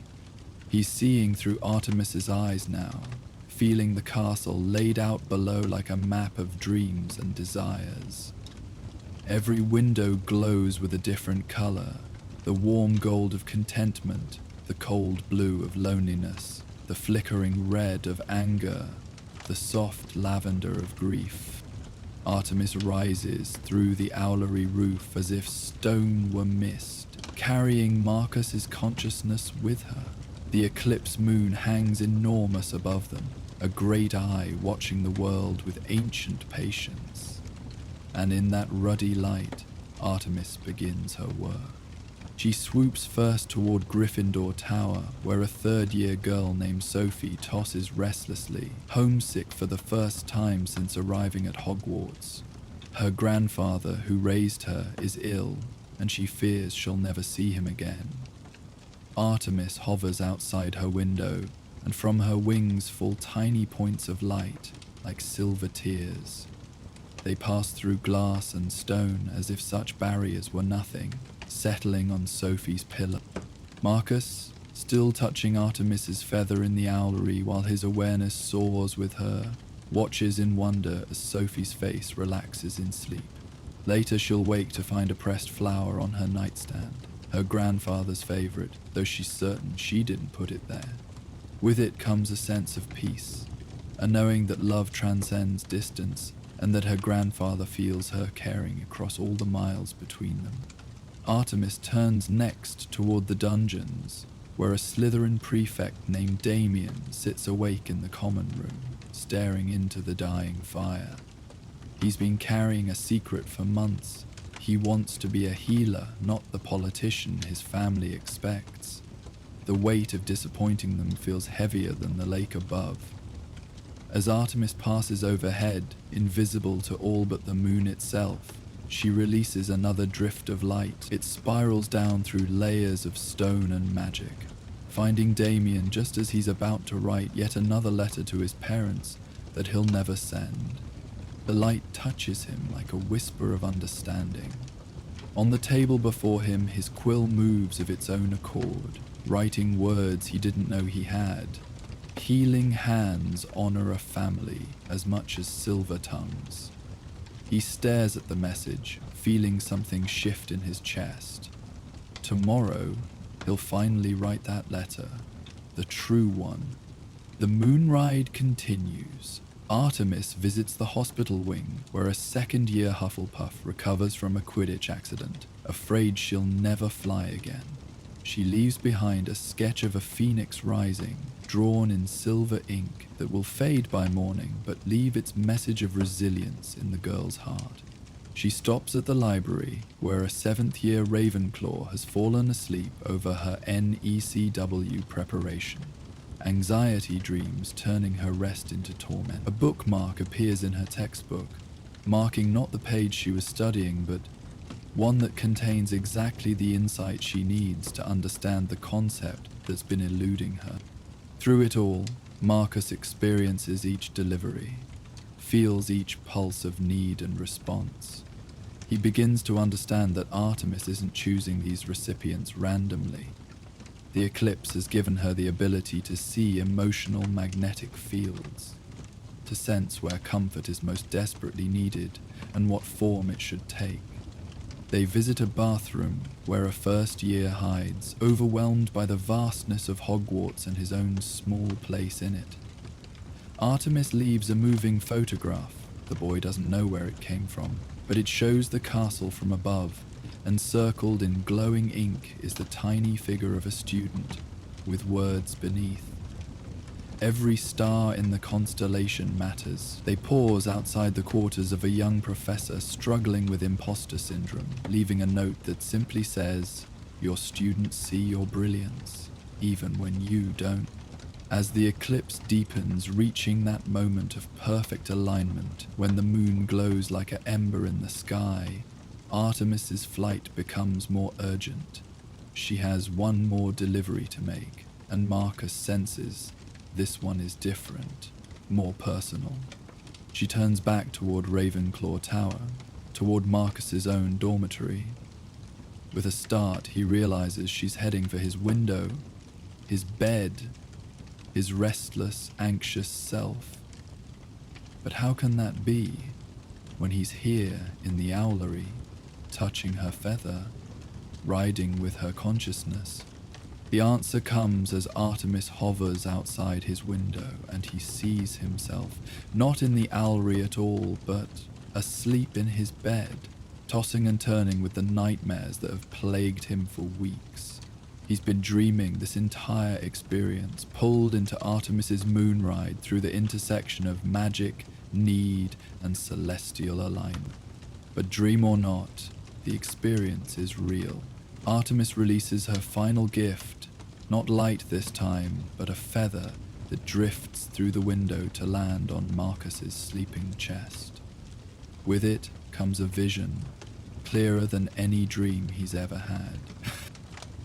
He's seeing through Artemis's eyes now, feeling the castle laid out below like a map of dreams and desires. Every window glows with a different color, the warm gold of contentment, the cold blue of loneliness, the flickering red of anger, the soft lavender of grief. Artemis rises through the Owlery roof as if stone were mist, carrying Marcus's consciousness with her. The eclipse moon hangs enormous above them, a great eye watching the world with ancient patience. And in that ruddy light, Artemis begins her work. She swoops first toward Gryffindor Tower, where a third-year girl named Sophie tosses restlessly, homesick for the first time since arriving at Hogwarts. Her grandfather, who raised her, is ill, and she fears she'll never see him again. Artemis hovers outside her window, and from her wings fall tiny points of light, like silver tears. They pass through glass and stone as if such barriers were nothing, settling on Sophie's pillow. Marcus, still touching Artemis's feather in the Owlery while his awareness soars with her, watches in wonder as Sophie's face relaxes in sleep. Later she'll wake to find a pressed flower on her nightstand, her grandfather's favorite, though she's certain she didn't put it there. With it comes a sense of peace, a knowing that love transcends distance and that her grandfather feels her caring across all the miles between them. Artemis turns next toward the dungeons, where a Slytherin prefect named Damien sits awake in the common room, staring into the dying fire. He's been carrying a secret for months. He wants to be a healer, not the politician his family expects. The weight of disappointing them feels heavier than the lake above. As Artemis passes overhead, invisible to all but the moon itself, she releases another drift of light. It spirals down through layers of stone and magic, finding Damien just as he's about to write yet another letter to his parents that he'll never send. The light touches him like a whisper of understanding. On the table before him, his quill moves of its own accord, writing words he didn't know he had. Healing hands honor a family as much as silver tongues. He stares at the message, feeling something shift in his chest. Tomorrow, he'll finally write that letter, the true one. The moon ride continues. Artemis visits the hospital wing, where a second-year Hufflepuff recovers from a Quidditch accident, afraid she'll never fly again. She leaves behind a sketch of a phoenix rising, drawn in silver ink that will fade by morning but leave its message of resilience in the girl's heart. She stops at the library, where a 7th-year Ravenclaw has fallen asleep over her NECW preparation. Anxiety dreams turning her rest into torment. A bookmark appears in her textbook, marking not the page she was studying, but one that contains exactly the insight she needs to understand the concept that's been eluding her. Through it all, Marcus experiences each delivery, feels each pulse of need and response. He begins to understand that Artemis isn't choosing these recipients randomly. The eclipse has given her the ability to see emotional magnetic fields, to sense where comfort is most desperately needed and what form it should take. They visit a bathroom where a first year hides, overwhelmed by the vastness of Hogwarts and his own small place in it. Artemis leaves a moving photograph. The boy doesn't know where it came from, but it shows the castle from above, and circled in glowing ink is the tiny figure of a student, with words beneath. Every star in the constellation matters. They pause outside the quarters of a young professor struggling with imposter syndrome, leaving a note that simply says, "Your students see your brilliance, even when you don't." As the eclipse deepens, reaching that moment of perfect alignment when the moon glows like an ember in the sky, Artemis's flight becomes more urgent. She has one more delivery to make, and Marcus senses this one is different, more personal. She turns back toward Ravenclaw Tower, toward Marcus's own dormitory. With a start, he realizes she's heading for his window, his bed, his restless, anxious self. But how can that be when he's here in the Owlery, touching her feather, riding with her consciousness? The answer comes as Artemis hovers outside his window and he sees himself, not in the Owlery at all, but asleep in his bed, tossing and turning with the nightmares that have plagued him for weeks. He's been dreaming this entire experience, pulled into Artemis's moon ride through the intersection of magic, need, and celestial alignment. But dream or not, the experience is real. Artemis releases her final gift, not light this time, but a feather that drifts through the window to land on Marcus's sleeping chest. With it comes a vision, clearer than any dream he's ever had.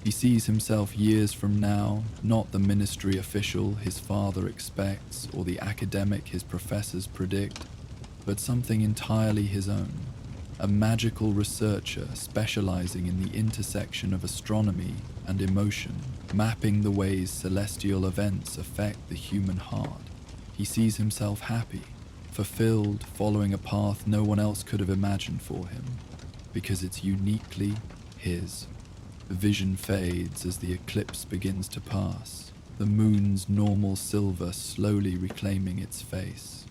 He sees himself years from now, not the ministry official his father expects or the academic his professors predict, but something entirely his own. A magical researcher specializing in the intersection of astronomy and emotion, mapping the ways celestial events affect the human heart. He sees himself happy, fulfilled, following a path no one else could have imagined for him, because it's uniquely his. The vision fades as the eclipse begins to pass, the moon's normal silver slowly reclaiming its face.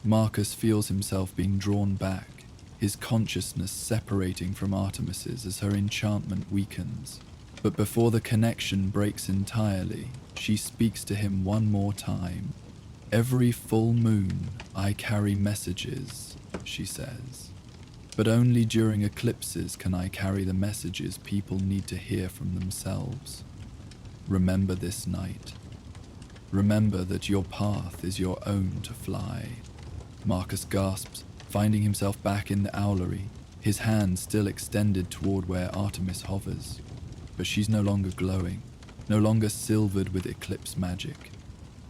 Marcus feels himself being drawn back, his consciousness separating from Artemis's as her enchantment weakens. But before the connection breaks entirely, she speaks to him one more time. "Every full moon, I carry messages," she says. "But only during eclipses can I carry the messages people need to hear from themselves. Remember this night. Remember that your path is your own to fly." Marcus gasps, finding himself back in the Owlery, his hand still extended toward where Artemis hovers. But she's no longer glowing, no longer silvered with eclipse magic.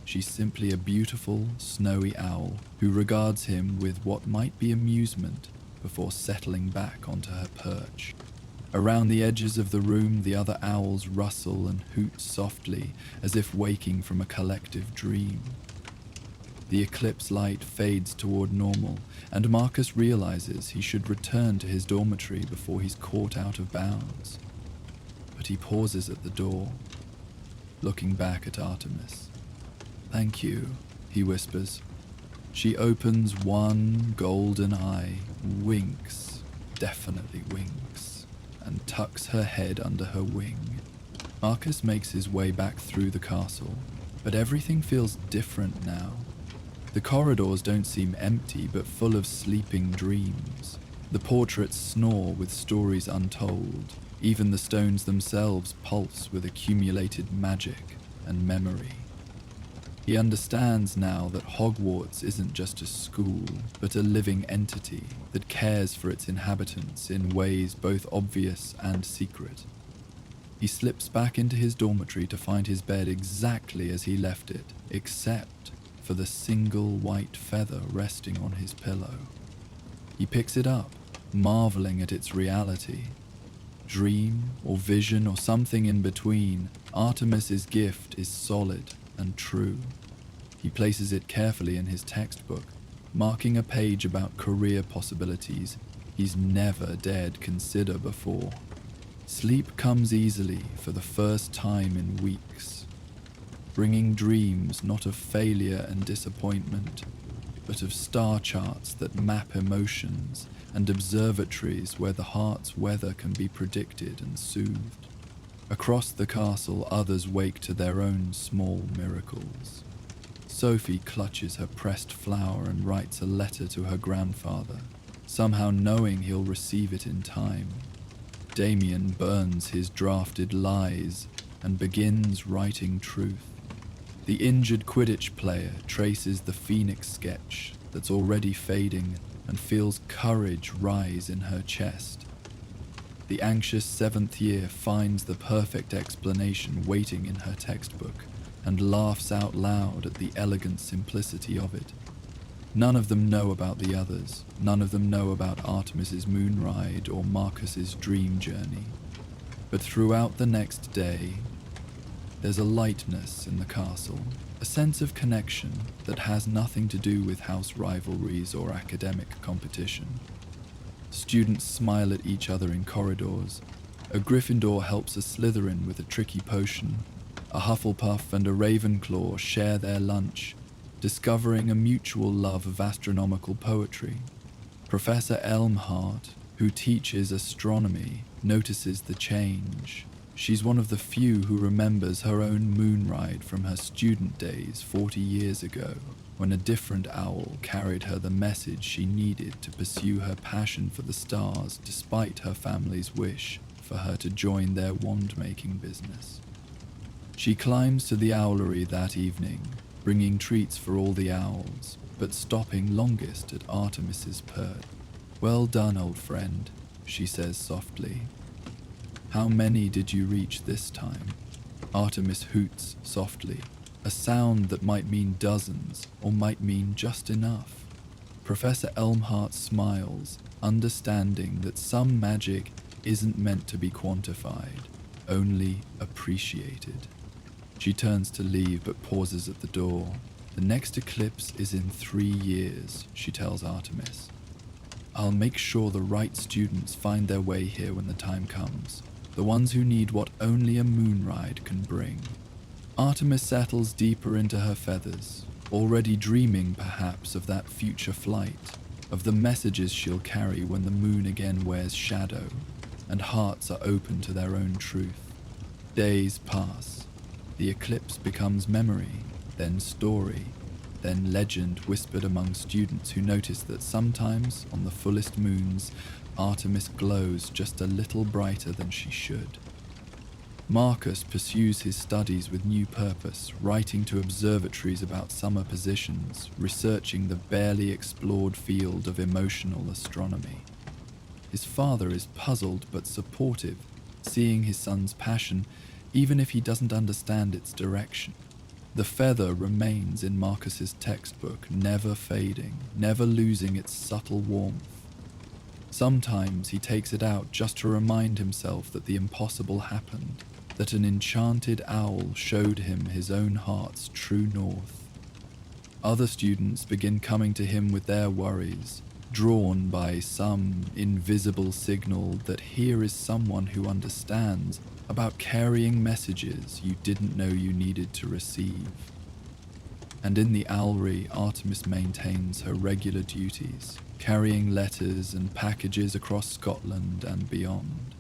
She's simply a beautiful, snowy owl who regards him with what might be amusement before settling back onto her perch. Around the edges of the room, the other owls rustle and hoot softly, as if waking from a collective dream. The eclipse light fades toward normal, and Marcus realizes he should return to his dormitory before he's caught out of bounds. But he pauses at the door, looking back at Artemis. "Thank you," he whispers. She opens one golden eye, winks, definitely winks, and tucks her head under her wing. Marcus makes his way back through the castle, but everything feels different now. The corridors don't seem empty, but full of sleeping dreams. The portraits snore with stories untold. Even the stones themselves pulse with accumulated magic and memory. He understands now that Hogwarts isn't just a school, but a living entity that cares for its inhabitants in ways both obvious and secret. He slips back into his dormitory to find his bed exactly as he left it, except for the single white feather resting on his pillow. He picks it up, marveling at its reality. Dream or vision or something in between, Artemis's gift is solid and true. He places it carefully in his textbook, marking a page about career possibilities he's never dared consider before. Sleep comes easily for the first time in weeks. bringing dreams not of failure and disappointment, but of star charts that map emotions and observatories where the heart's weather can be predicted and soothed. Across the castle, others wake to their own small miracles. Sophie clutches her pressed flower and writes a letter to her grandfather, somehow knowing he'll receive it in time. Damien burns his drafted lies and begins writing truth. The injured Quidditch player traces the phoenix sketch that's already fading and feels courage rise in her chest. The anxious 7th year finds the perfect explanation waiting in her textbook and laughs out loud at the elegant simplicity of it. None of them know about the others. None of them know about Artemis's moon ride or Marcus's dream journey. But throughout the next day, there's a lightness in the castle, a sense of connection that has nothing to do with house rivalries or academic competition. Students smile at each other in corridors. A Gryffindor helps a Slytherin with a tricky potion. A Hufflepuff and a Ravenclaw share their lunch, discovering a mutual love of astronomical poetry. Professor Elmhart, who teaches astronomy, notices the change. She's one of the few who remembers her own moon ride from her student days 40 years ago, when a different owl carried her the message she needed to pursue her passion for the stars despite her family's wish for her to join their wand-making business. She climbs to the Owlery that evening, bringing treats for all the owls, but stopping longest at Artemis's perch. "Well done, old friend," she says softly. "How many did you reach this time?" Artemis hoots softly, a sound that might mean dozens or might mean just enough. Professor Elmhart smiles, understanding that some magic isn't meant to be quantified, only appreciated. She turns to leave but pauses at the door. "The next eclipse is in 3 years, she tells Artemis. "I'll make sure the right students find their way here when the time comes, the ones who need what only a moon ride can bring." Artemis settles deeper into her feathers, already dreaming perhaps of that future flight, of the messages she'll carry when the moon again wears shadow, and hearts are open to their own truth. Days pass. The eclipse becomes memory, then story, then legend whispered among students who notice that sometimes, on the fullest moons, Artemis glows just a little brighter than she should. Marcus pursues his studies with new purpose, writing to observatories about summer positions, researching the barely explored field of emotional astronomy. His father is puzzled but supportive, seeing his son's passion, even if he doesn't understand its direction. The feather remains in Marcus's textbook, never fading, never losing its subtle warmth. Sometimes he takes it out just to remind himself that the impossible happened, that an enchanted owl showed him his own heart's true north. Other students begin coming to him with their worries, drawn by some invisible signal that here is someone who understands about carrying messages you didn't know you needed to receive. And in the Owlery, Artemis maintains her regular duties, carrying letters and packages across Scotland and beyond.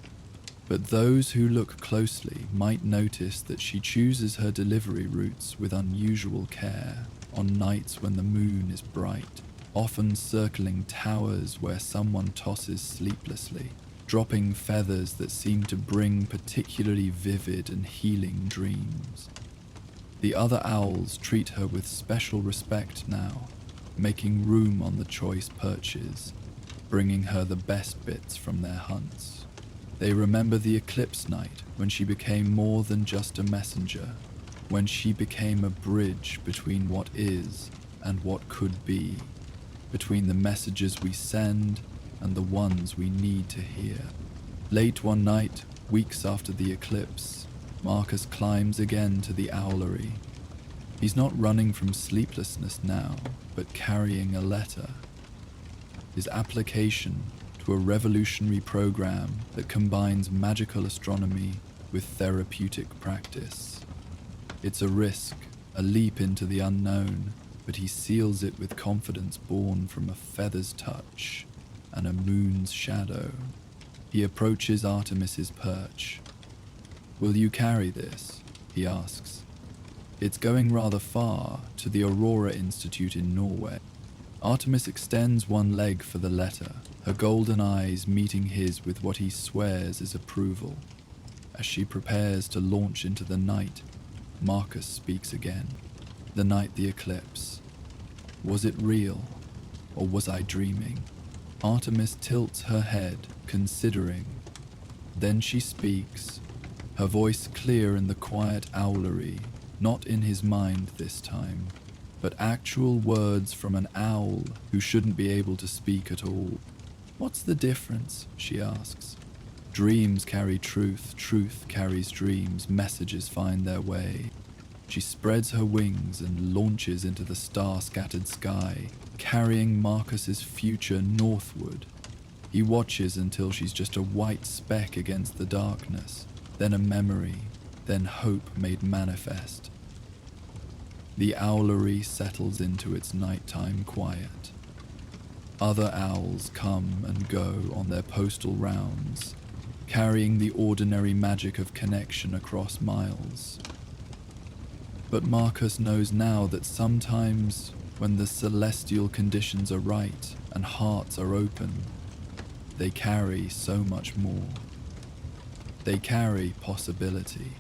But those who look closely might notice that she chooses her delivery routes with unusual care on nights when the moon is bright, often circling towers where someone tosses sleeplessly, dropping feathers that seem to bring particularly vivid and healing dreams. The other owls treat her with special respect now, making room on the choice perches, bringing her the best bits from their hunts. They remember the eclipse night when she became more than just a messenger, when she became a bridge between what is and what could be, between the messages we send and the ones we need to hear. Late one night, weeks after the eclipse, Marcus climbs again to the Owlery. He's not running from sleeplessness now, but carrying a letter. His application to a revolutionary program that combines magical astronomy with therapeutic practice. It's a risk, a leap into the unknown, but he seals it with confidence born from a feather's touch and a moon's shadow. He approaches Artemis's perch. "Will you carry this?" he asks. "It's going rather far, to the Aurora Institute in Norway." Artemis extends one leg for the letter, her golden eyes meeting his with what he swears is approval. As she prepares to launch into the night, Marcus speaks again. The night, the eclipse. Was it real, or was I dreaming? Artemis tilts her head, considering. Then she speaks, her voice clear in the quiet owlery, not in his mind this time, but actual words from an owl who shouldn't be able to speak at all. "What's the difference?" she asks. "Dreams carry truth, truth carries dreams, messages find their way." She spreads her wings and launches into the star-scattered sky, carrying Marcus's future northward. He watches until she's just a white speck against the darkness, then a memory, then hope made manifest. The owlery settles into its nighttime quiet. Other owls come and go on their postal rounds, carrying the ordinary magic of connection across miles. But Marcus knows now that sometimes, when the celestial conditions are right and hearts are open, they carry so much more. They carry possibility.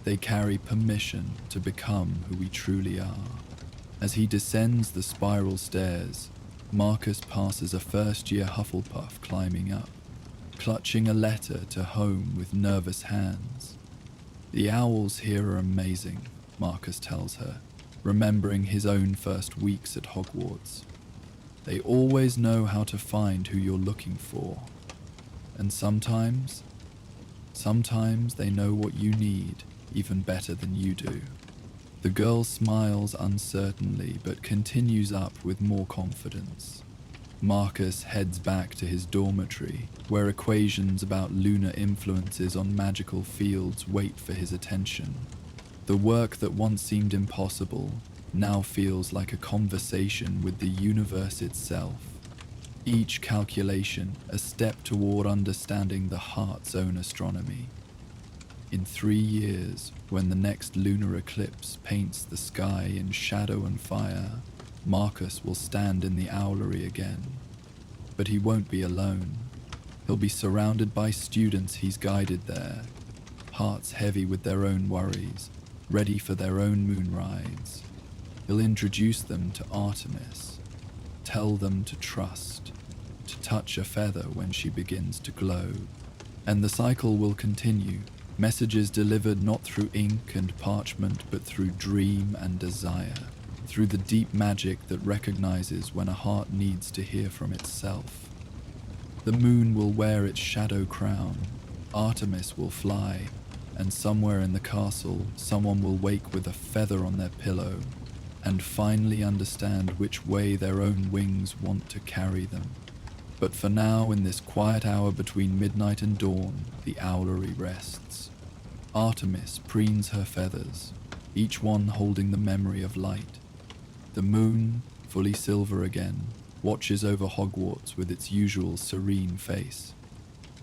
They carry permission to become who we truly are. As he descends the spiral stairs, Marcus passes a first-year Hufflepuff climbing up, clutching a letter to home with nervous hands. "The owls here are amazing," Marcus tells her, remembering his own first weeks at Hogwarts. "They always know how to find who you're looking for. And sometimes they know what you need even better than you do." The girl smiles uncertainly but continues up with more confidence. Marcus heads back to his dormitory, where equations about lunar influences on magical fields wait for his attention. The work that once seemed impossible now feels like a conversation with the universe itself. Each calculation a step toward understanding the heart's own astronomy. In 3 years, when the next lunar eclipse paints the sky in shadow and fire, Marcus will stand in the owlery again. But he won't be alone. He'll be surrounded by students he's guided there, hearts heavy with their own worries, ready for their own moon rides. He'll introduce them to Artemis, tell them to trust, to touch a feather when she begins to glow. And the cycle will continue, messages delivered not through ink and parchment but through dream and desire, through the deep magic that recognizes when a heart needs to hear from itself. The moon will wear its shadow crown, Artemis will fly, and somewhere in the castle someone will wake with a feather on their pillow and finally understand which way their own wings want to carry them. But for now, in this quiet hour between midnight and dawn, the owlery rests. Artemis preens her feathers, each one holding the memory of light. The moon, fully silver again, watches over Hogwarts with its usual serene face.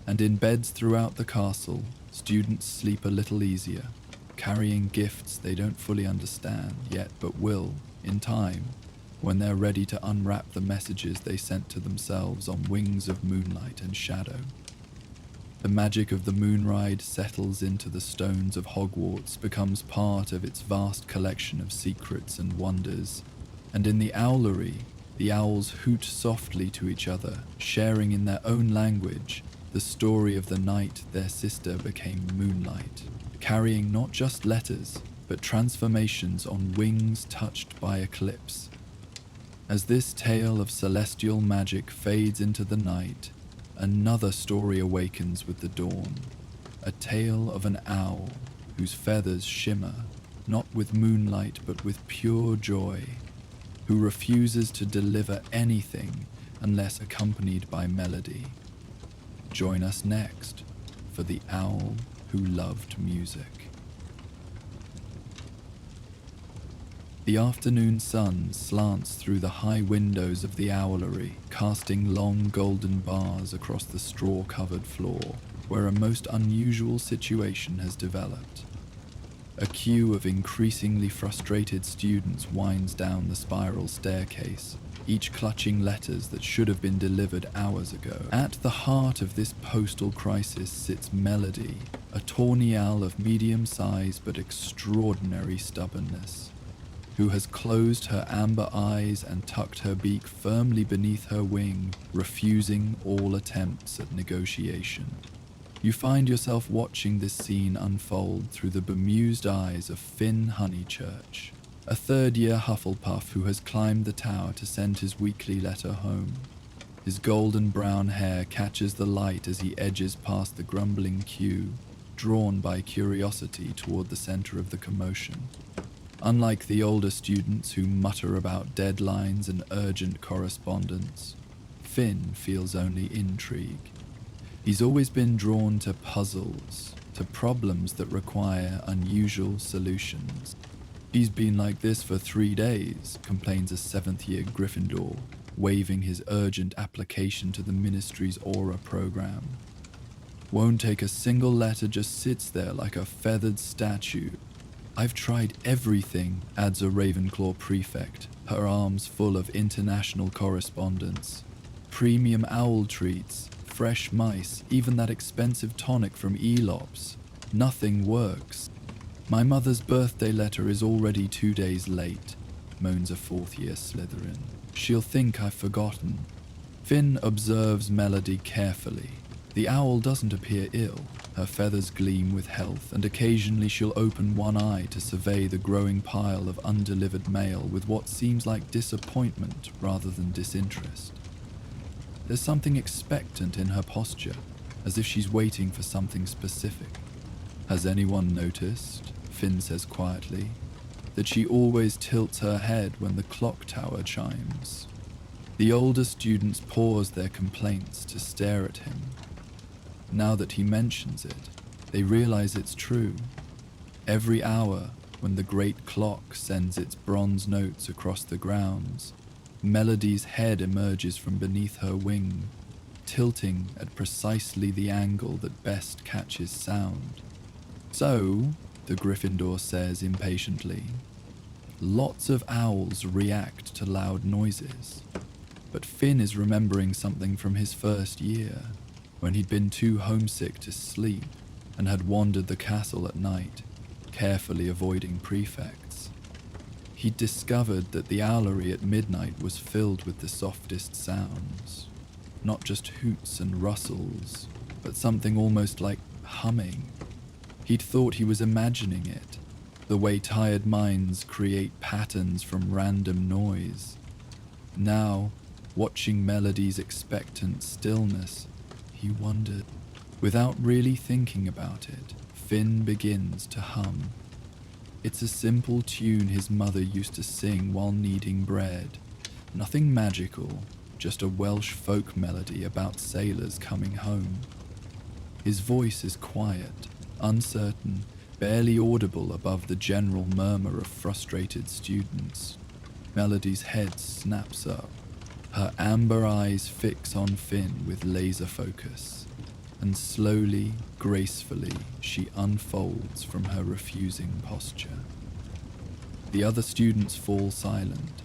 And in beds throughout the castle, students sleep a little easier, carrying gifts they don't fully understand yet but will, in time, when they're ready to unwrap the messages they sent to themselves on wings of moonlight and shadow. The magic of the moonride settles into the stones of Hogwarts, becomes part of its vast collection of secrets and wonders, and in the owlery, the owls hoot softly to each other, sharing in their own language the story of the night their sister became moonlight, carrying not just letters, but transformations on wings touched by eclipse. As this tale of celestial magic fades into the night, another story awakens with the dawn, a tale of an owl whose feathers shimmer, not with moonlight but with pure joy, who refuses to deliver anything unless accompanied by melody. Join us next for The Owl Who Loved Music. The afternoon sun slants through the high windows of the Owlery, casting long golden bars across the straw-covered floor, where a most unusual situation has developed. A queue of increasingly frustrated students winds down the spiral staircase, each clutching letters that should have been delivered hours ago. At the heart of this postal crisis sits Melody, a tawny owl of medium size but extraordinary stubbornness, who has closed her amber eyes and tucked her beak firmly beneath her wing, refusing all attempts at negotiation. You find yourself watching this scene unfold through the bemused eyes of Finn Honeychurch, a third-year Hufflepuff who has climbed the tower to send his weekly letter home. His golden brown hair catches the light as he edges past the grumbling queue, drawn by curiosity toward the center of the commotion. Unlike the older students who mutter about deadlines and urgent correspondence, Finn feels only intrigue. He's always been drawn to puzzles, to problems that require unusual solutions. He's been like this for 3 days, complains a 7th-year Gryffindor, waving his urgent application to the Ministry's Aura program. Won't take a single letter, just sits there like a feathered statue. I've tried everything, adds a Ravenclaw prefect, her arms full of international correspondence. Premium owl treats, fresh mice, even that expensive tonic from Elops. Nothing works. My mother's birthday letter is already 2 days late, moans a 4th-year Slytherin. She'll think I've forgotten. Finn observes Melody carefully. The owl doesn't appear ill. Her feathers gleam with health, and occasionally she'll open one eye to survey the growing pile of undelivered mail with what seems like disappointment rather than disinterest. There's something expectant in her posture, as if she's waiting for something specific. Has anyone noticed, Finn says quietly, that she always tilts her head when the clock tower chimes? The older students pause their complaints to stare at him. Now that he mentions it, they realize it's true. Every hour, when the great clock sends its bronze notes across the grounds, Melody's head emerges from beneath her wing, tilting at precisely the angle that best catches sound. So, the Gryffindor says impatiently, lots of owls react to loud noises. But Finn is remembering something from his first year, when he'd been too homesick to sleep and had wandered the castle at night, carefully avoiding prefects. He'd discovered that the Owlery at midnight was filled with the softest sounds, not just hoots and rustles, but something almost like humming. He'd thought he was imagining it, the way tired minds create patterns from random noise. Now, watching Melody's expectant stillness, he wondered. Without really thinking about it, Finn begins to hum. It's a simple tune his mother used to sing while kneading bread. Nothing magical, just a Welsh folk melody about sailors coming home. His voice is quiet, uncertain, barely audible above the general murmur of frustrated students. Melody's head snaps up. Her amber eyes fix on Finn with laser focus, and slowly, gracefully, she unfolds from her refusing posture. The other students fall silent,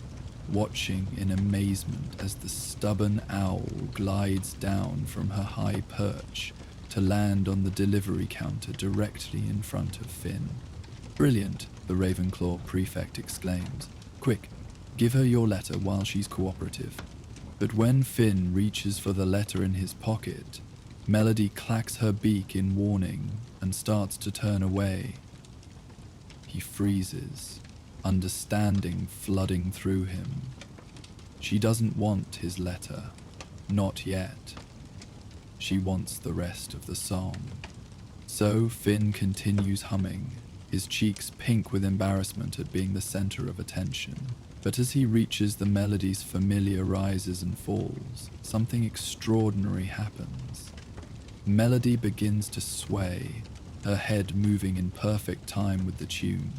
watching in amazement as the stubborn owl glides down from her high perch to land on the delivery counter directly in front of Finn. Brilliant, the Ravenclaw prefect exclaims. Quick, give her your letter while she's cooperative. But when Finn reaches for the letter in his pocket, Melody clacks her beak in warning and starts to turn away. He freezes, understanding flooding through him. She doesn't want his letter, not yet. She wants the rest of the song. So Finn continues humming, his cheeks pink with embarrassment at being the center of attention. But as he reaches the melody's familiar rises and falls, something extraordinary happens. Melody begins to sway, her head moving in perfect time with the tune,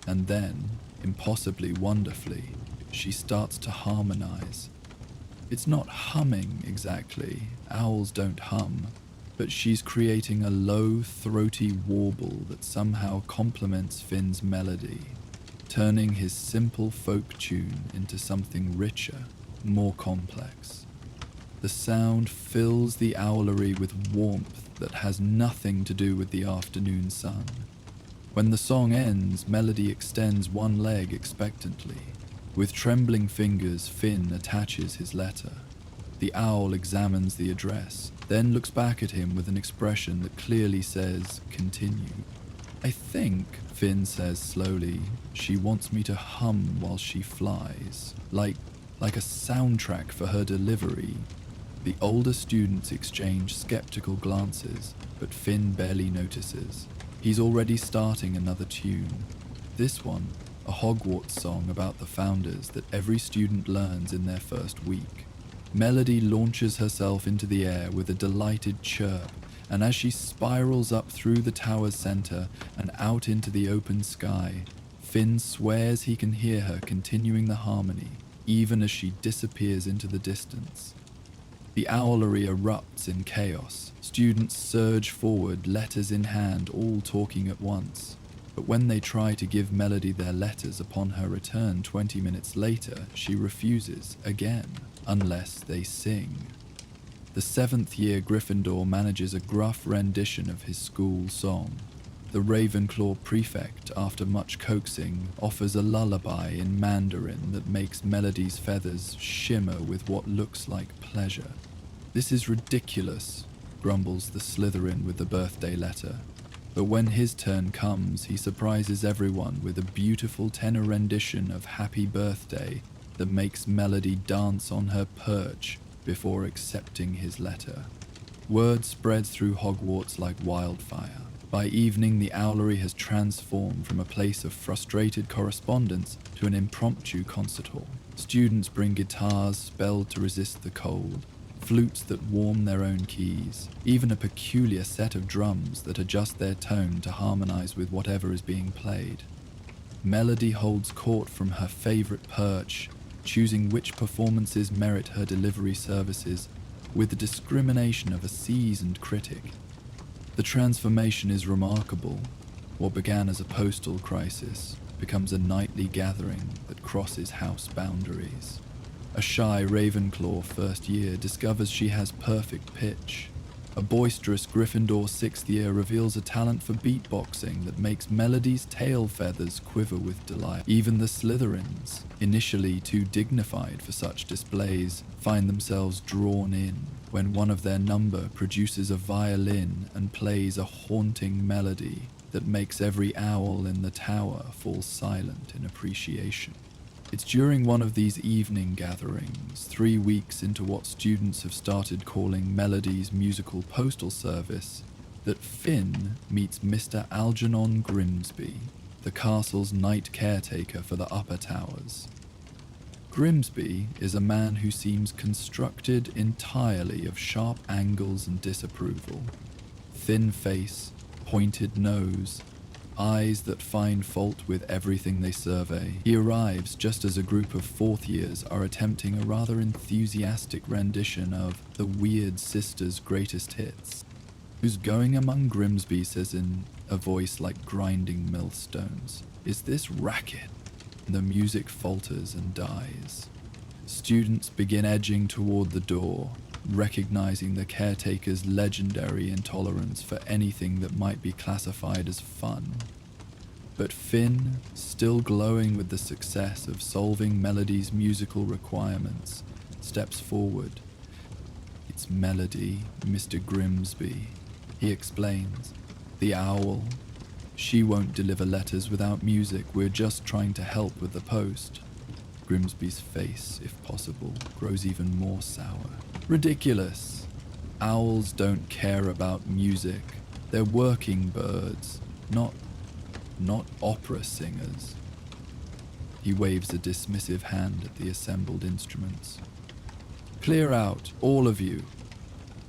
and then, impossibly wonderfully, she starts to harmonize. It's not humming exactly, owls don't hum, but she's creating a low, throaty warble that somehow complements Finn's melody, turning his simple folk tune into something richer, more complex. The sound fills the owlery with warmth that has nothing to do with the afternoon sun. When the song ends, Melody extends one leg expectantly. With trembling fingers, Finn attaches his letter. The owl examines the address, then looks back at him with an expression that clearly says, "Continue." "I think," Finn says slowly, "she wants me to hum while she flies, like a soundtrack for her delivery." The older students exchange skeptical glances, but Finn barely notices. He's already starting another tune. This one, a Hogwarts song about the founders that every student learns in their first week. Melody launches herself into the air with a delighted chirp, and as she spirals up through the tower's center and out into the open sky, Finn swears he can hear her continuing the harmony, even as she disappears into the distance. The owlery erupts in chaos. Students surge forward, letters in hand, all talking at once. But when they try to give Melody their letters upon her return 20 minutes later, she refuses again, unless they sing. The 7th year Gryffindor manages a gruff rendition of his school song. The Ravenclaw prefect, after much coaxing, offers a lullaby in Mandarin that makes Melody's feathers shimmer with what looks like pleasure. "This is ridiculous," grumbles the Slytherin with the birthday letter. But when his turn comes, he surprises everyone with a beautiful tenor rendition of Happy Birthday that makes Melody dance on her perch before accepting his letter. Word spreads through Hogwarts like wildfire. By evening, the owlery has transformed from a place of frustrated correspondence to an impromptu concert hall. Students bring guitars spelled to resist the cold, flutes that warm their own keys, even a peculiar set of drums that adjust their tone to harmonize with whatever is being played. Melody holds court from her favorite perch, choosing which performances merit her delivery services with the discrimination of a seasoned critic. The transformation is remarkable. What began as a postal crisis becomes a nightly gathering that crosses house boundaries. A shy Ravenclaw first year discovers she has perfect pitch. A boisterous Gryffindor 6th year reveals a talent for beatboxing that makes Melody's tail feathers quiver with delight. Even the Slytherins, initially too dignified for such displays, find themselves drawn in when one of their number produces a violin and plays a haunting melody that makes every owl in the tower fall silent in appreciation. It's during one of these evening gatherings, 3 weeks into what students have started calling Melody's musical postal service, that Finn meets Mr. Algernon Grimsby, the castle's night caretaker for the upper towers. Grimsby is a man who seems constructed entirely of sharp angles and disapproval. Thin face, pointed nose, eyes that find fault with everything they survey. He arrives just as a group of 4th years are attempting a rather enthusiastic rendition of the Weird Sisters' greatest hits. "Who's going among Grimsby?" says in a voice like grinding millstones. "Is this racket?" The music falters and dies. Students begin edging toward the door, recognizing the caretaker's legendary intolerance for anything that might be classified as fun. But Finn, still glowing with the success of solving Melody's musical requirements, steps forward. "It's Melody, Mr. Grimsby," he explains. "The owl. She won't deliver letters without music. We're just trying to help with the post." Grimsby's face, if possible, grows even more sour. "Ridiculous. Owls don't care about music. They're working birds, not opera singers." He waves a dismissive hand at the assembled instruments. "Clear out, all of you.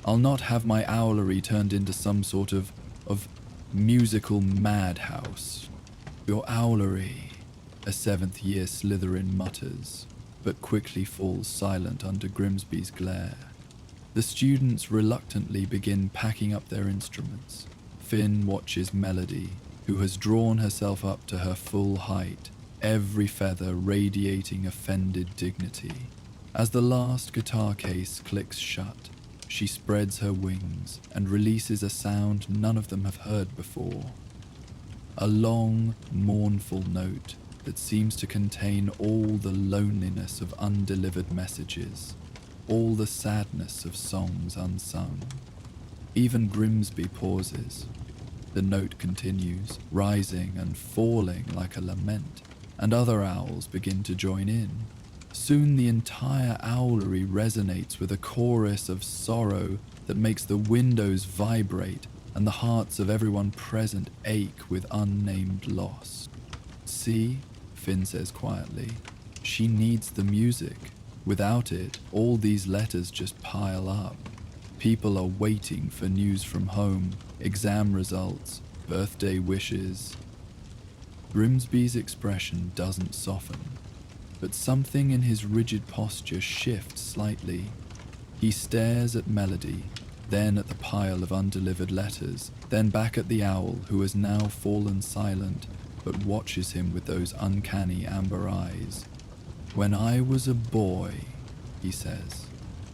I'll not have my owlery turned into some sort of musical madhouse. Your owlery," A seventh-year Slytherin mutters, but quickly falls silent under Grimsby's glare. The students reluctantly begin packing up their instruments. Finn watches Melody, who has drawn herself up to her full height, every feather radiating offended dignity. As the last guitar case clicks shut, she spreads her wings and releases a sound none of them have heard before. A long, mournful note that seems to contain all the loneliness of undelivered messages, all the sadness of songs unsung. Even Grimsby pauses. The note continues, rising and falling like a lament, and other owls begin to join in. Soon the entire Owlery resonates with a chorus of sorrow that makes the windows vibrate and the hearts of everyone present ache with unnamed loss. "See," Finn says quietly, "she needs the music. Without it, all these letters just pile up. People are waiting for news from home, exam results, birthday wishes." Grimsby's expression doesn't soften, but something in his rigid posture shifts slightly. He stares at Melody, then at the pile of undelivered letters, then back at the owl who has now fallen silent but watches him with those uncanny amber eyes. "When I was a boy," he says,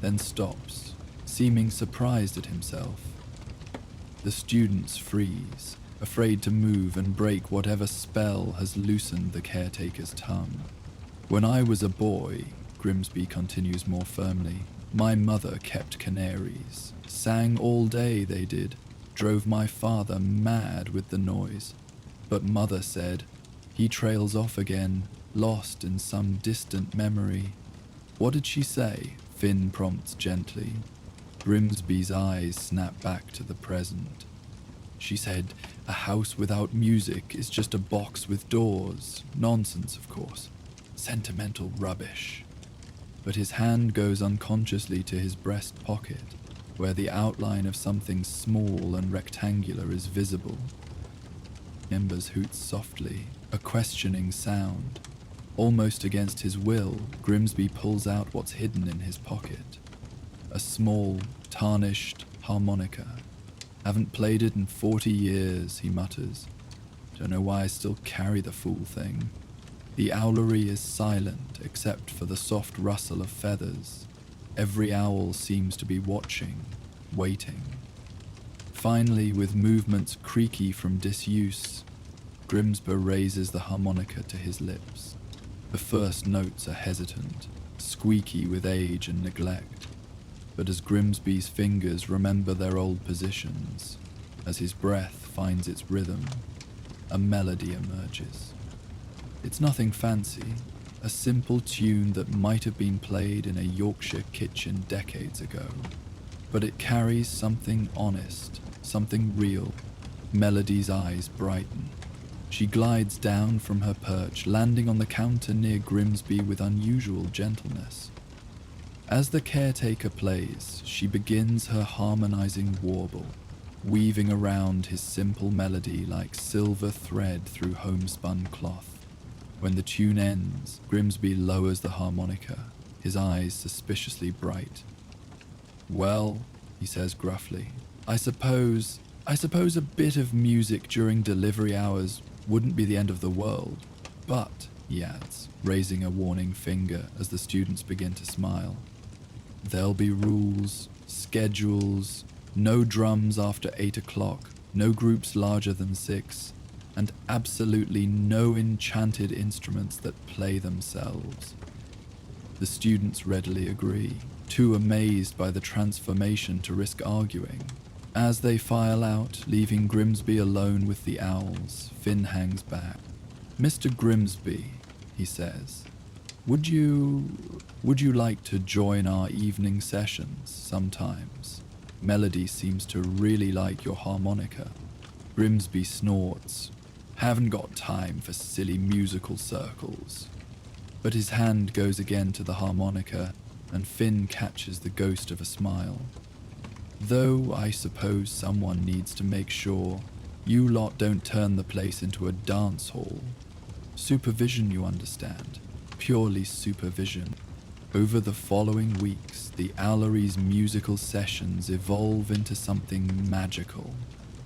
then stops, seeming surprised at himself. The students freeze, afraid to move and break whatever spell has loosened the caretaker's tongue. "When I was a boy," Grimsby continues more firmly, "my mother kept canaries. Sang all day, they did. Drove my father mad with the noise. But mother said, 'He trails off again, lost in some distant memory.'" "What did she say?" Finn prompts gently. Grimsby's eyes snap back to the present. "She said, 'A house without music is just a box with doors.' Nonsense, of course. Sentimental rubbish." But his hand goes unconsciously to his breast pocket, where the outline of something small and rectangular is visible. Embers hoots softly, a questioning sound. Almost against his will, Grimsby pulls out what's hidden in his pocket. A small, tarnished harmonica. "Haven't played it in 40 years, he mutters. "Don't know why I still carry the fool thing." The Owlery is silent except for the soft rustle of feathers. Every owl seems to be watching, waiting. Finally, with movements creaky from disuse, Grimsby raises the harmonica to his lips. The first notes are hesitant, squeaky with age and neglect. But as Grimsby's fingers remember their old positions, as his breath finds its rhythm, a melody emerges. It's nothing fancy, a simple tune that might have been played in a Yorkshire kitchen decades ago. But it carries something honest, something real. Melody's eyes brighten. She glides down from her perch, landing on the counter near Grimsby with unusual gentleness. As the caretaker plays, she begins her harmonizing warble, weaving around his simple melody like silver thread through homespun cloth. When the tune ends, Grimsby lowers the harmonica, his eyes suspiciously bright. "Well," he says gruffly, I suppose a bit of music during delivery hours wouldn't be the end of the world. But," he adds, raising a warning finger as the students begin to smile, "there'll be rules, schedules, no drums after 8 o'clock, no groups larger than 6, and absolutely no enchanted instruments that play themselves." The students readily agree, too amazed by the transformation to risk arguing. As they file out, leaving Grimsby alone with the owls, Finn hangs back. "Mr. Grimsby," he says, Would you like to join our evening sessions sometimes? Melody seems to really like your harmonica." Grimsby snorts. "Haven't got time for silly musical circles." But his hand goes again to the harmonica, and Finn catches the ghost of a smile. "Though I suppose someone needs to make sure you lot don't turn the place into a dance hall. Supervision, you understand. Purely supervision. Over the following weeks, the Owlery's musical sessions evolve into something magical.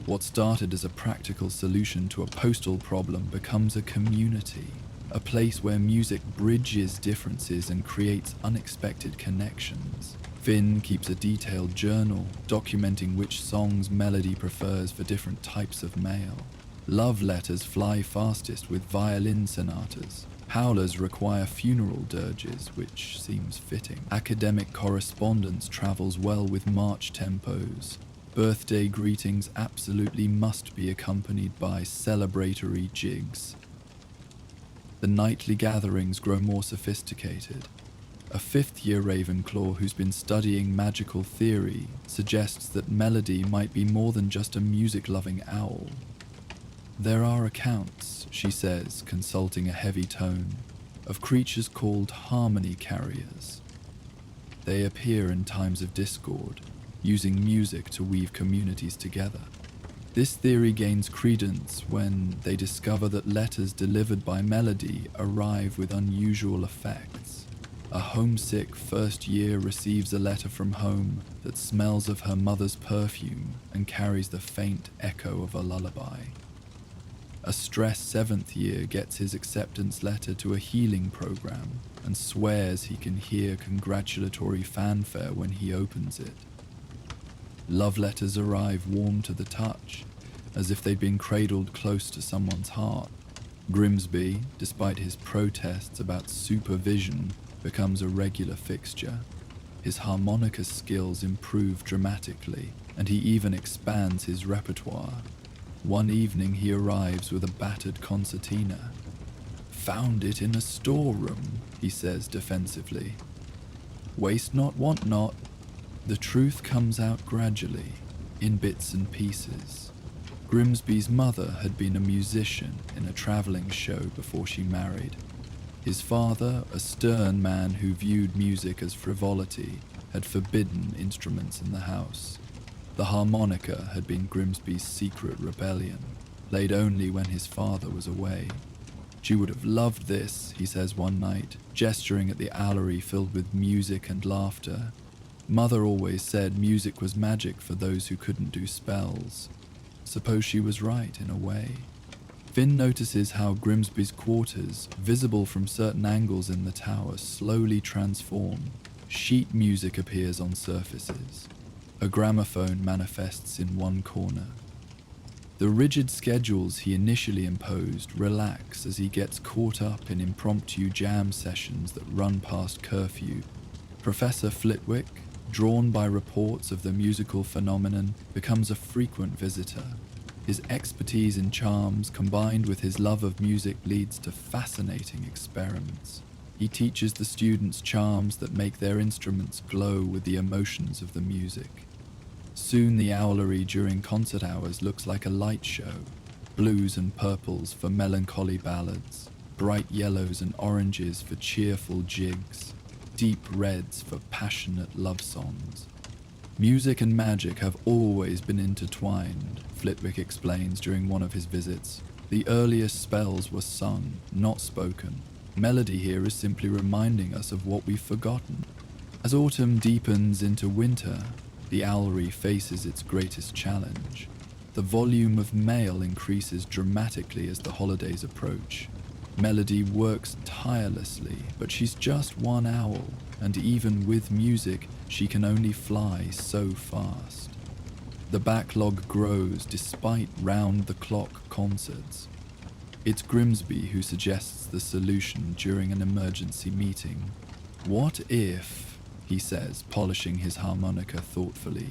What started as a practical solution to a postal problem becomes a community, a place where music bridges differences and creates unexpected connections. Finn keeps a detailed journal, documenting which songs Melody prefers for different types of mail. Love letters fly fastest with violin sonatas. Howlers require funeral dirges, which seems fitting. Academic correspondence travels well with march tempos. Birthday greetings absolutely must be accompanied by celebratory jigs. The nightly gatherings grow more sophisticated. A fifth-year Ravenclaw who's been studying magical theory suggests that Melody might be more than just a music-loving owl. There are accounts, she says, consulting a heavy tome, of creatures called harmony carriers. They appear in times of discord, using music to weave communities together. This theory gains credence when they discover that letters delivered by Melody arrive with unusual effects. A homesick first year receives a letter from home that smells of her mother's perfume and carries the faint echo of a lullaby. A stressed seventh year gets his acceptance letter to a healing program and swears he can hear congratulatory fanfare when he opens it. Love letters arrive warm to the touch, as if they'd been cradled close to someone's heart. Grimsby, despite his protests about supervision, becomes a regular fixture. His harmonica skills improve dramatically, and he even expands his repertoire. One evening he arrives with a battered concertina. "Found it in a storeroom," he says defensively. "Waste not, want not." The truth comes out gradually, in bits and pieces. Grimsby's mother had been a musician in a travelling show before she married. His father, a stern man who viewed music as frivolity, had forbidden instruments in the house. The harmonica had been Grimsby's secret rebellion, played only when his father was away. "She would have loved this," he says one night, gesturing at the Owlery filled with music and laughter. "Mother always said music was magic for those who couldn't do spells." Suppose she was right in a way. Finn notices how Grimsby's quarters, visible from certain angles in the tower, slowly transform. Sheet music appears on surfaces. A gramophone manifests in one corner. The rigid schedules he initially imposed relax as he gets caught up in impromptu jam sessions that run past curfew. Professor Flitwick, drawn by reports of the musical phenomenon, becomes a frequent visitor. His expertise in charms combined with his love of music leads to fascinating experiments. He teaches the students charms that make their instruments glow with the emotions of the music. Soon the Owlery during concert hours looks like a light show. Blues and purples for melancholy ballads, bright yellows and oranges for cheerful jigs, deep reds for passionate love songs. Music and magic have always been intertwined, Flitwick explains during one of his visits. The earliest spells were sung, not spoken. Melody here is simply reminding us of what we've forgotten. As autumn deepens into winter, the Owlery faces its greatest challenge. The volume of mail increases dramatically as the holidays approach. Melody works tirelessly, but she's just one owl, and even with music, she can only fly so fast. The backlog grows despite round-the-clock concerts. It's Grimsby who suggests the solution during an emergency meeting. "What if," he says, polishing his harmonica thoughtfully,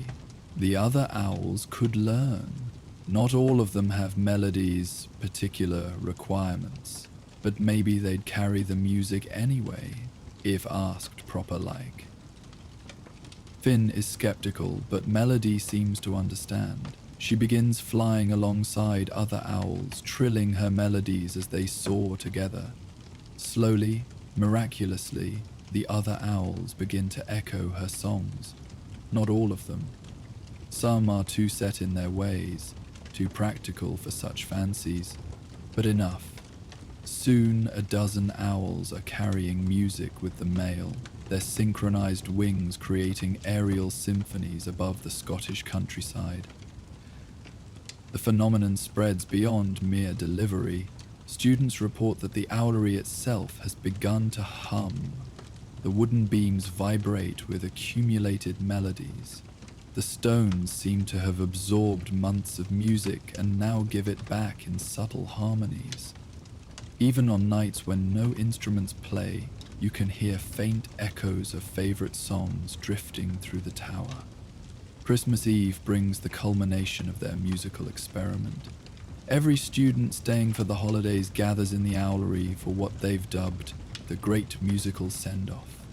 "the other owls could learn? Not all of them have Melody's particular requirements, but maybe they'd carry the music anyway, if asked proper-like." Finn is skeptical, but Melody seems to understand. She begins flying alongside other owls, trilling her melodies as they soar together. Slowly, miraculously, the other owls begin to echo her songs. Not all of them. Some are too set in their ways, too practical for such fancies, but enough. Soon a dozen owls are carrying music with the male, their synchronized wings creating aerial symphonies above the Scottish countryside. The phenomenon spreads beyond mere delivery. Students report that the Owlery itself has begun to hum. The wooden beams vibrate with accumulated melodies. The stones seem to have absorbed months of music and now give it back in subtle harmonies. Even on nights when no instruments play, you can hear faint echoes of favorite songs drifting through the tower. Christmas Eve brings the culmination of their musical experiment. Every student staying for the holidays gathers in the Owlery for what they've dubbed the Great Musical Send-Off.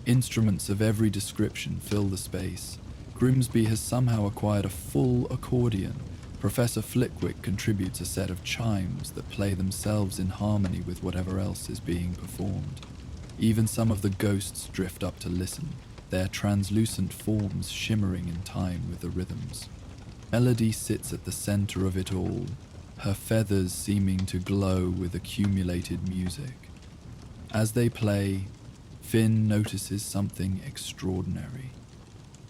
Instruments of every description fill the space. Grimsby has somehow acquired a full accordion. Professor Flitwick contributes a set of chimes that play themselves in harmony with whatever else is being performed. Even some of the ghosts drift up to listen, their translucent forms shimmering in time with the rhythms. Melody sits at the center of it all, her feathers seeming to glow with accumulated music. As they play, Finn notices something extraordinary.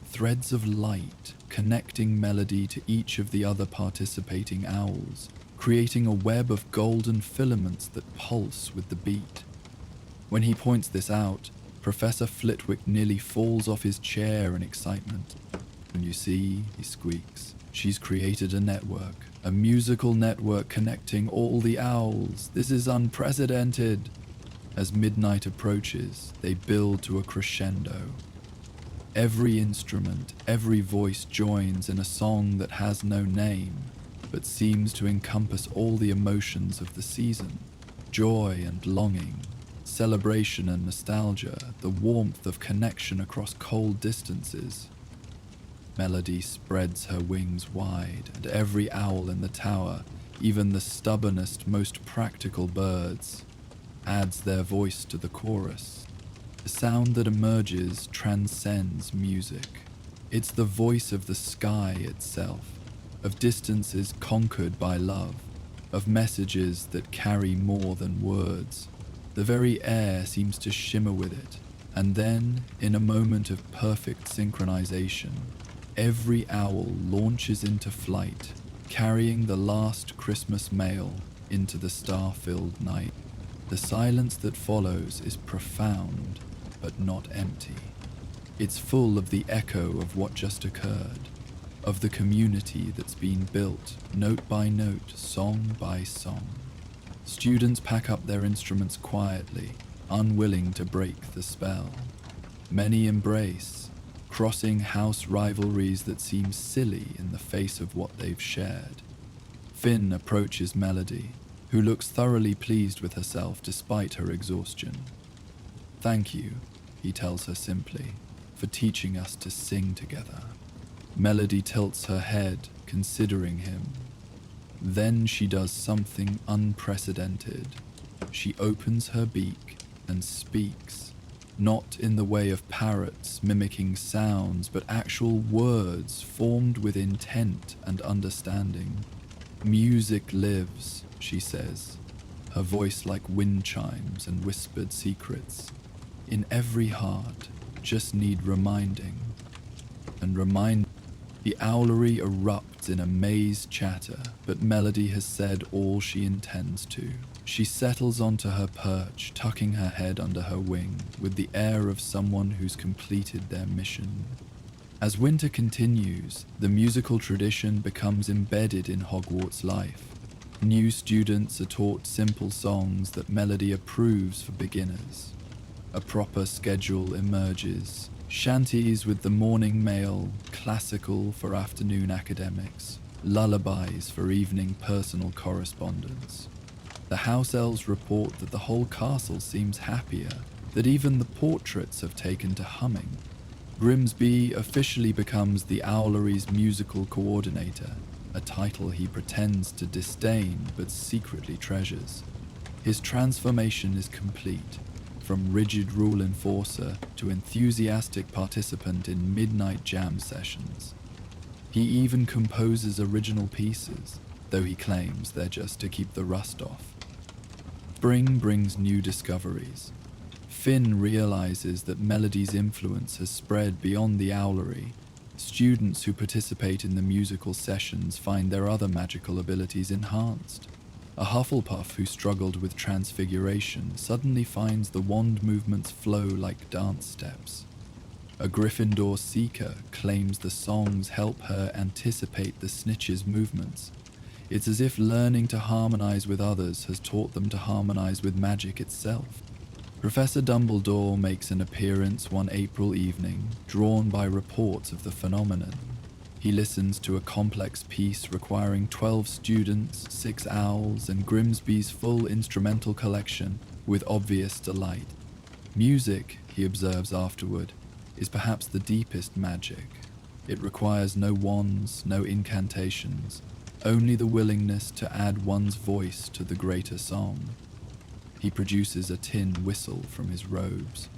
Threads of light connecting Melody to each of the other participating owls, creating a web of golden filaments that pulse with the beat. When he points this out, Professor Flitwick nearly falls off his chair in excitement. "And you see," he squeaks, "she's created a network, a musical network connecting all the owls. This is unprecedented." As midnight approaches, they build to a crescendo. Every instrument, every voice joins in a song that has no name, but seems to encompass all the emotions of the season: joy and longing, celebration and nostalgia, the warmth of connection across cold distances. Melody spreads her wings wide, and every owl in the tower, even the stubbornest, most practical birds, adds their voice to the chorus. The sound that emerges transcends music. It's the voice of the sky itself, of distances conquered by love, of messages that carry more than words. The very air seems to shimmer with it, and then, in a moment of perfect synchronization, every owl launches into flight, carrying the last Christmas mail into the star-filled night. The silence that follows is profound, but not empty. It's full of the echo of what just occurred, of the community that's been built, note by note, song by song. Students pack up their instruments quietly, unwilling to break the spell. Many embrace, crossing house rivalries that seem silly in the face of what they've shared. Finn approaches Melody, who looks thoroughly pleased with herself despite her exhaustion. "Thank you," he tells her simply, "for teaching us to sing together." Melody tilts her head, considering him. Then she does something unprecedented. She opens her beak and speaks, not in the way of parrots mimicking sounds, but actual words formed with intent and understanding. "Music lives," she says, her voice like wind chimes and whispered secrets. "In every heart, just need reminding." And the Owlery erupts in amazed chatter, but Melody has said all she intends to. She settles onto her perch, tucking her head under her wing, with the air of someone who's completed their mission. As winter continues, the musical tradition becomes embedded in Hogwarts life. New students are taught simple songs that Melody approves for beginners. A proper schedule emerges. Shanties with the morning mail, classical for afternoon academics, lullabies for evening personal correspondence. The house elves report that the whole castle seems happier, that even the portraits have taken to humming. Grimsby officially becomes the Owlery's musical coordinator, a title he pretends to disdain but secretly treasures. His transformation is complete. From rigid rule enforcer to enthusiastic participant in midnight jam sessions. He even composes original pieces, though he claims they're just to keep the rust off. Spring brings new discoveries. Finn realizes that Melody's influence has spread beyond the Owlery. Students who participate in the musical sessions find their other magical abilities enhanced. A Hufflepuff who struggled with transfiguration suddenly finds the wand movements flow like dance steps. A Gryffindor seeker claims the songs help her anticipate the Snitch's movements. It's as if learning to harmonize with others has taught them to harmonize with magic itself. Professor Dumbledore makes an appearance one April evening, drawn by reports of the phenomenon. He listens to a complex piece requiring 12 students, 6 owls, and Grimsby's full instrumental collection with obvious delight. Music, he observes afterward, is perhaps the deepest magic. It requires no wands, no incantations, only the willingness to add one's voice to the greater song. He produces a tin whistle from his robes.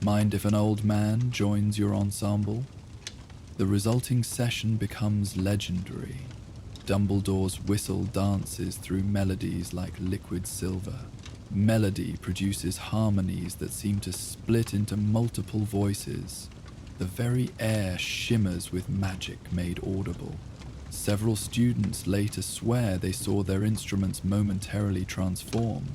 Mind if an old man joins your ensemble? The resulting session becomes legendary. Dumbledore's whistle dances through melodies like liquid silver. Melody produces harmonies that seem to split into multiple voices. The very air shimmers with magic made audible. Several students later swear they saw their instruments momentarily transform.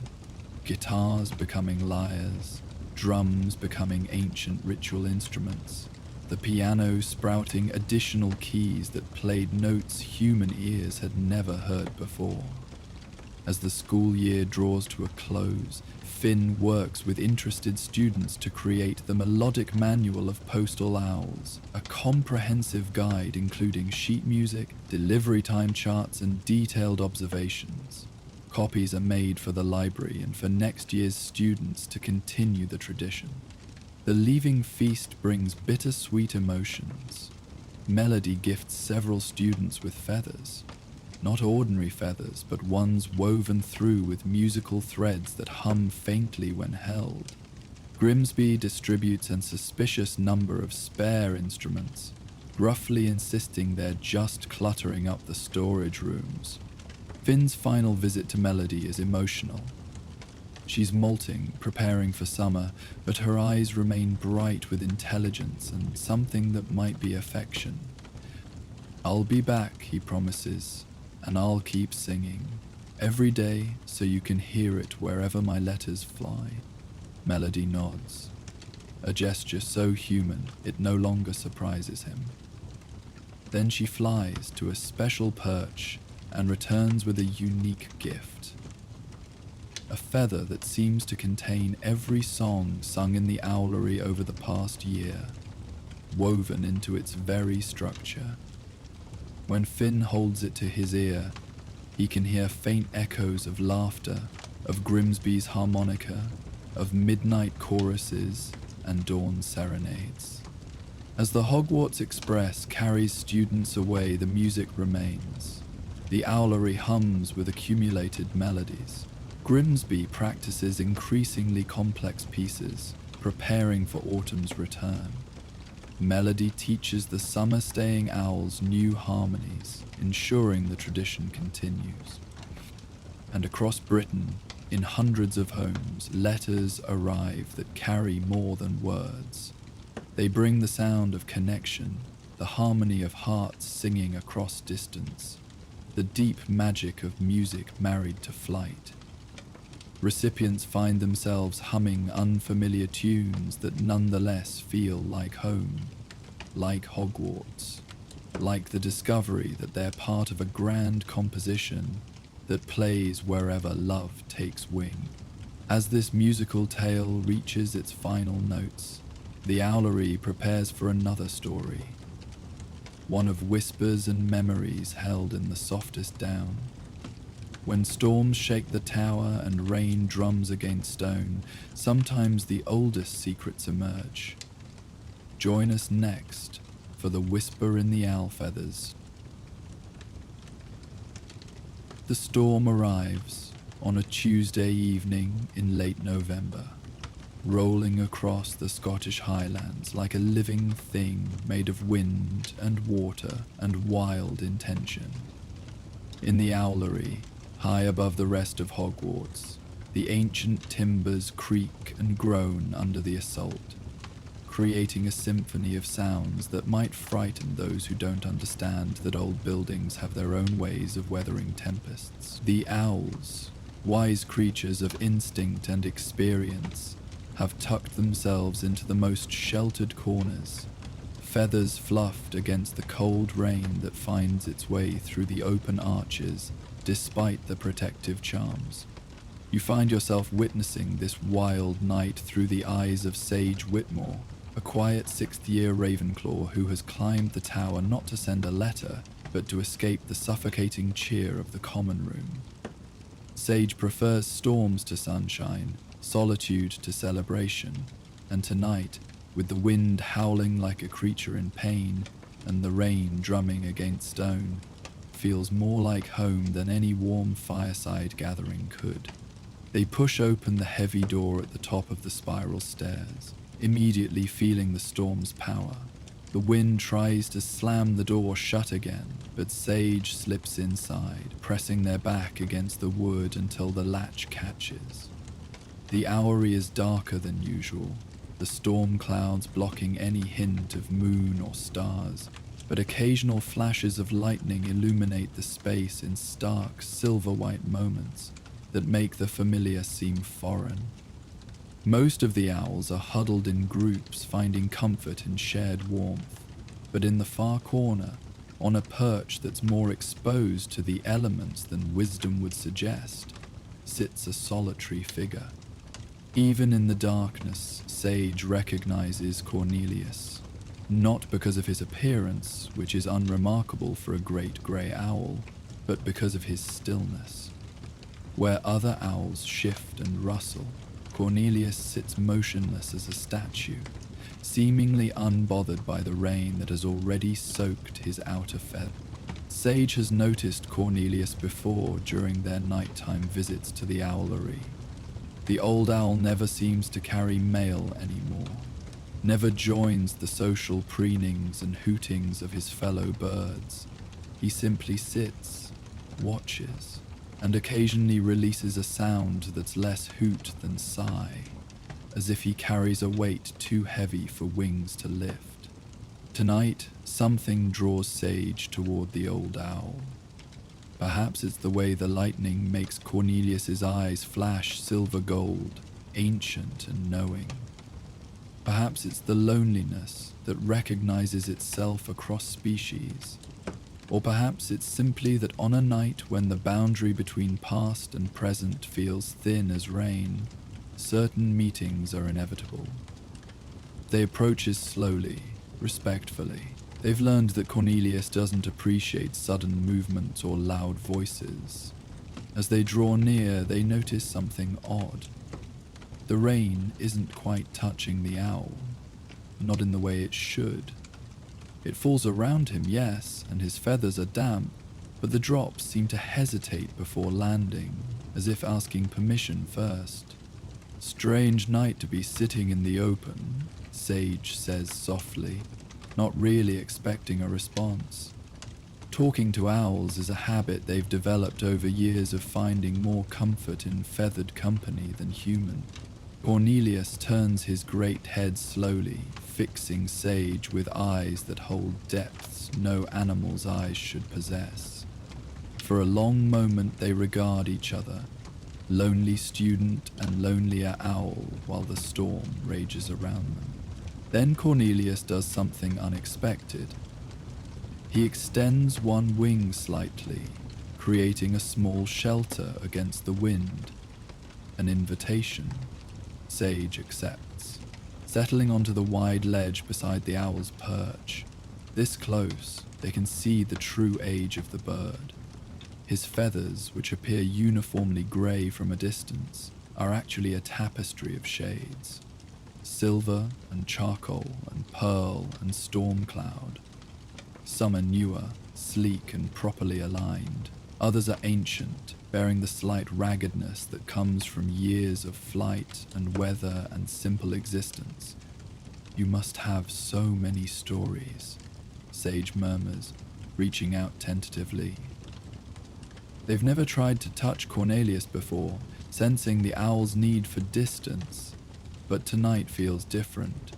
Guitars becoming lyres, drums becoming ancient ritual instruments, the piano sprouting additional keys that played notes human ears had never heard before. As the school year draws to a close, Finn works with interested students to create the Melodic Manual of Postal Owls, a comprehensive guide including sheet music, delivery time charts, and detailed observations. Copies are made for the library and for next year's students to continue the tradition. The leaving feast brings bittersweet emotions. Melody gifts several students with feathers. Not ordinary feathers, but ones woven through with musical threads that hum faintly when held. Grimsby distributes an suspicious number of spare instruments, roughly insisting they're just cluttering up the storage rooms. Finn's final visit to Melody is emotional. She's molting, preparing for summer, but her eyes remain bright with intelligence and something that might be affection. "I'll be back," he promises, "and I'll keep singing. Every day, so you can hear it wherever my letters fly." Melody nods. A gesture so human, it no longer surprises him. Then she flies to a special perch and returns with a unique gift. A feather that seems to contain every song sung in the Owlery over the past year, woven into its very structure. When Finn holds it to his ear, he can hear faint echoes of laughter, of Grimsby's harmonica, of midnight choruses and dawn serenades. As the Hogwarts Express carries students away, the music remains. The Owlery hums with accumulated melodies. Grimsby practices increasingly complex pieces, preparing for autumn's return. Melody teaches the summer-staying owls new harmonies, ensuring the tradition continues. And across Britain, in hundreds of homes, letters arrive that carry more than words. They bring the sound of connection, the harmony of hearts singing across distance, the deep magic of music married to flight. Recipients find themselves humming unfamiliar tunes that nonetheless feel like home, like Hogwarts, like the discovery that they're part of a grand composition that plays wherever love takes wing. As this musical tale reaches its final notes, the Owlery prepares for another story, one of whispers and memories held in the softest down. When storms shake the tower and rain drums against stone, sometimes the oldest secrets emerge. Join us next for the whisper in the owl feathers. The storm arrives on a Tuesday evening in late November, rolling across the Scottish Highlands like a living thing made of wind and water and wild intention. In the Owlery, high above the rest of Hogwarts, The ancient timbers creak and groan under the assault, creating a symphony of sounds that might frighten those who don't understand that old buildings have their own ways of weathering tempests. The owls, wise creatures of instinct and experience, have tucked themselves into the most sheltered corners, feathers fluffed against the cold rain that finds its way through the open arches despite the protective charms. You find yourself witnessing this wild night through the eyes of Sage Whitmore, a quiet 6th-year Ravenclaw who has climbed the tower not to send a letter, but to escape the suffocating cheer of the common room. Sage prefers storms to sunshine, solitude to celebration, and tonight, with the wind howling like a creature in pain and the rain drumming against stone, feels more like home than any warm fireside gathering could. They push open the heavy door at the top of the spiral stairs, immediately feeling the storm's power. The wind tries to slam the door shut again, but Sage slips inside, pressing their back against the wood until the latch catches. The Owlery is darker than usual, the storm clouds blocking any hint of moon or stars, but occasional flashes of lightning illuminate the space in stark, silver-white moments that make the familiar seem foreign. Most of the owls are huddled in groups, finding comfort in shared warmth, but in the far corner, on a perch that's more exposed to the elements than wisdom would suggest, sits a solitary figure. Even in the darkness, Sage recognizes Cornelius, not because of his appearance, which is unremarkable for a great grey owl, but because of his stillness. Where other owls shift and rustle, Cornelius sits motionless as a statue, seemingly unbothered by the rain that has already soaked his outer feathers. Sage has noticed Cornelius before during their nighttime visits to the Owlery. The old owl never seems to carry mail anymore, never joins the social preenings and hootings of his fellow birds. He simply sits, watches, and occasionally releases a sound that's less hoot than sigh, as if he carries a weight too heavy for wings to lift. Tonight, something draws Sage toward the old owl. Perhaps it's the way the lightning makes Cornelius's eyes flash silver gold, ancient and knowing. Perhaps it's the loneliness that recognizes itself across species. Or perhaps it's simply that on a night when the boundary between past and present feels thin as rain, certain meetings are inevitable. They approaches slowly, respectfully. They've learned that Cornelius doesn't appreciate sudden movement or loud voices. As they draw near, they notice something odd. The rain isn't quite touching the owl, not in the way it should. It falls around him, yes, and his feathers are damp, but the drops seem to hesitate before landing, as if asking permission first. "Strange night to be sitting in the open," Sage says softly, not really expecting a response. Talking to owls is a habit they've developed over years of finding more comfort in feathered company than human. Cornelius turns his great head slowly, fixing Sage with eyes that hold depths no animal's eyes should possess. For a long moment they regard each other, lonely student and lonelier owl, while the storm rages around them. Then Cornelius does something unexpected. He extends one wing slightly, creating a small shelter against the wind. An invitation. Sage accepts, settling onto the wide ledge beside the owl's perch. This close, they can see the true age of the bird. His feathers, which appear uniformly grey from a distance, are actually a tapestry of shades. Silver and charcoal and pearl and storm cloud. Some are newer, sleek and properly aligned. Others are ancient, bearing the slight raggedness that comes from years of flight and weather and simple existence. "You must have so many stories," Sage murmurs, reaching out tentatively. They've never tried to touch Cornelius before, sensing the owl's need for distance. But tonight feels different.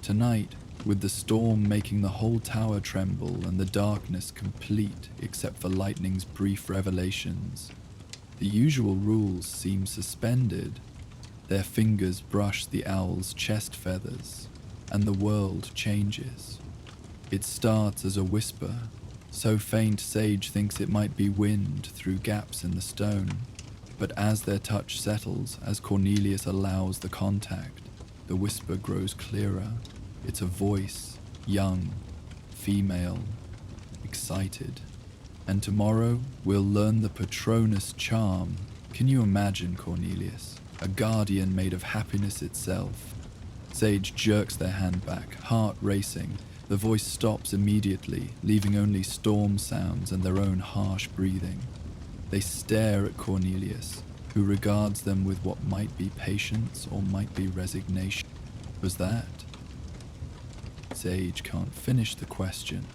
Tonight, with the storm making the whole tower tremble and the darkness complete except for lightning's brief revelations, the usual rules seem suspended. Their fingers brush the owl's chest feathers, and the world changes. It starts as a whisper, so faint Sage thinks it might be wind through gaps in the stone. But as their touch settles, as Cornelius allows the contact, the whisper grows clearer. It's a voice, young, female, excited. And tomorrow we'll learn the Patronus charm. Can you imagine, Cornelius? A guardian made of happiness itself. Sage jerks their hand back, heart racing. The voice stops immediately, leaving only storm sounds and their own harsh breathing. They stare at Cornelius, who regards them with what might be patience or might be resignation. Was that? Sage can't finish the question.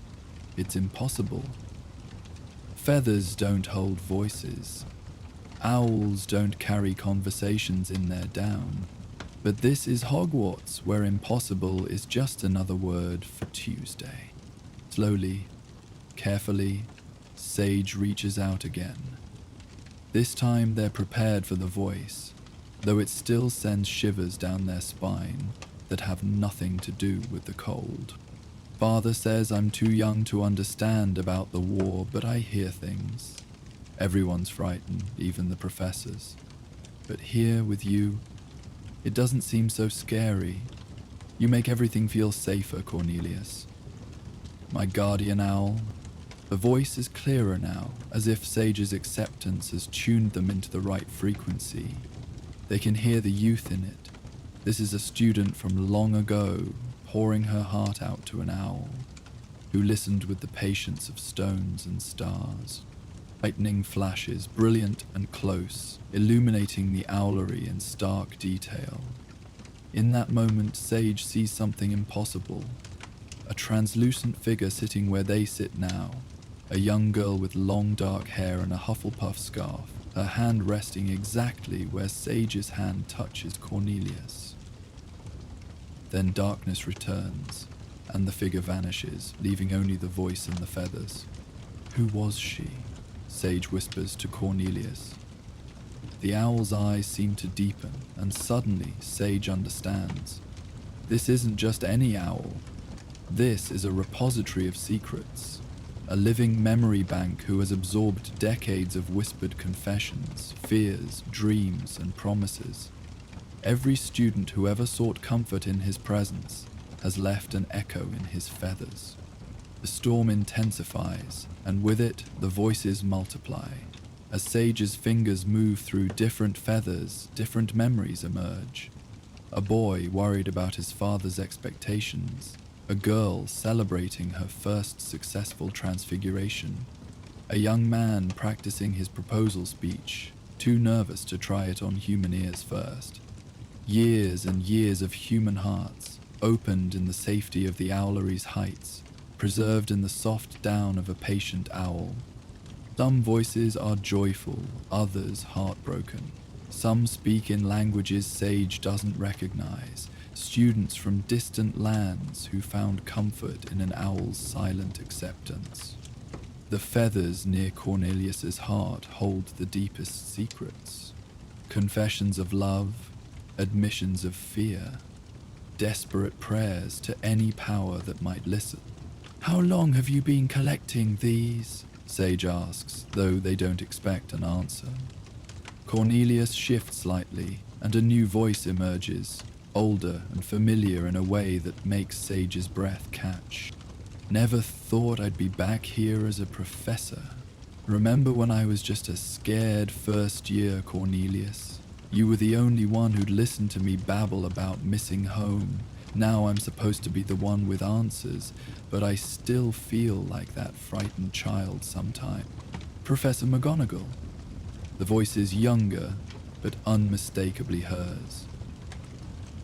It's impossible. Feathers don't hold voices. Owls don't carry conversations in their down. But this is Hogwarts, where impossible is just another word for Tuesday. Slowly, carefully, Sage reaches out again. This time they're prepared for the voice, though it still sends shivers down their spine that have nothing to do with the cold. Father says I'm too young to understand about the war, but I hear things. Everyone's frightened, even the professors. But here with you, it doesn't seem so scary. You make everything feel safer, Cornelius. My guardian owl. The voice is clearer now, as if Sage's acceptance has tuned them into the right frequency. They can hear the youth in it. This is a student from long ago, pouring her heart out to an owl, who listened with the patience of stones and stars. Lightning flashes, brilliant and close, illuminating the Owlery in stark detail. In that moment, Sage sees something impossible. A translucent figure sitting where they sit now. A young girl with long dark hair and a Hufflepuff scarf, her hand resting exactly where Sage's hand touches Cornelius. Then darkness returns, and the figure vanishes, leaving only the voice and the feathers. Who was she? Sage whispers to Cornelius. The owl's eyes seem to deepen, and suddenly Sage understands. This isn't just any owl. This is a repository of secrets, a living memory bank who has absorbed decades of whispered confessions, fears, dreams, and promises. Every student who ever sought comfort in his presence has left an echo in his feathers. The storm intensifies, and with it, the voices multiply. As Sage's fingers move through different feathers, different memories emerge. A boy worried about his father's expectations. A girl celebrating her first successful transfiguration. A young man practicing his proposal speech, too nervous to try it on human ears first. Years and years of human hearts, opened in the safety of the Owlery's heights, preserved in the soft down of a patient owl. Some voices are joyful, others heartbroken. Some speak in languages Sage doesn't recognize, students from distant lands who found comfort in an owl's silent acceptance. The feathers near Cornelius's heart hold the deepest secrets. Confessions of love, admissions of fear, desperate prayers to any power that might listen. How long have you been collecting these? Sage asks, though they don't expect an answer. Cornelius shifts slightly, and a new voice emerges, older and familiar in a way that makes Sage's breath catch. Never thought I'd be back here as a professor. Remember when I was just a scared first year Cornelius? You were the only one who'd listen to me babble about missing home. Now I'm supposed to be the one with answers, but I still feel like that frightened child sometime. Professor McGonagall. The voice is younger, but unmistakably hers.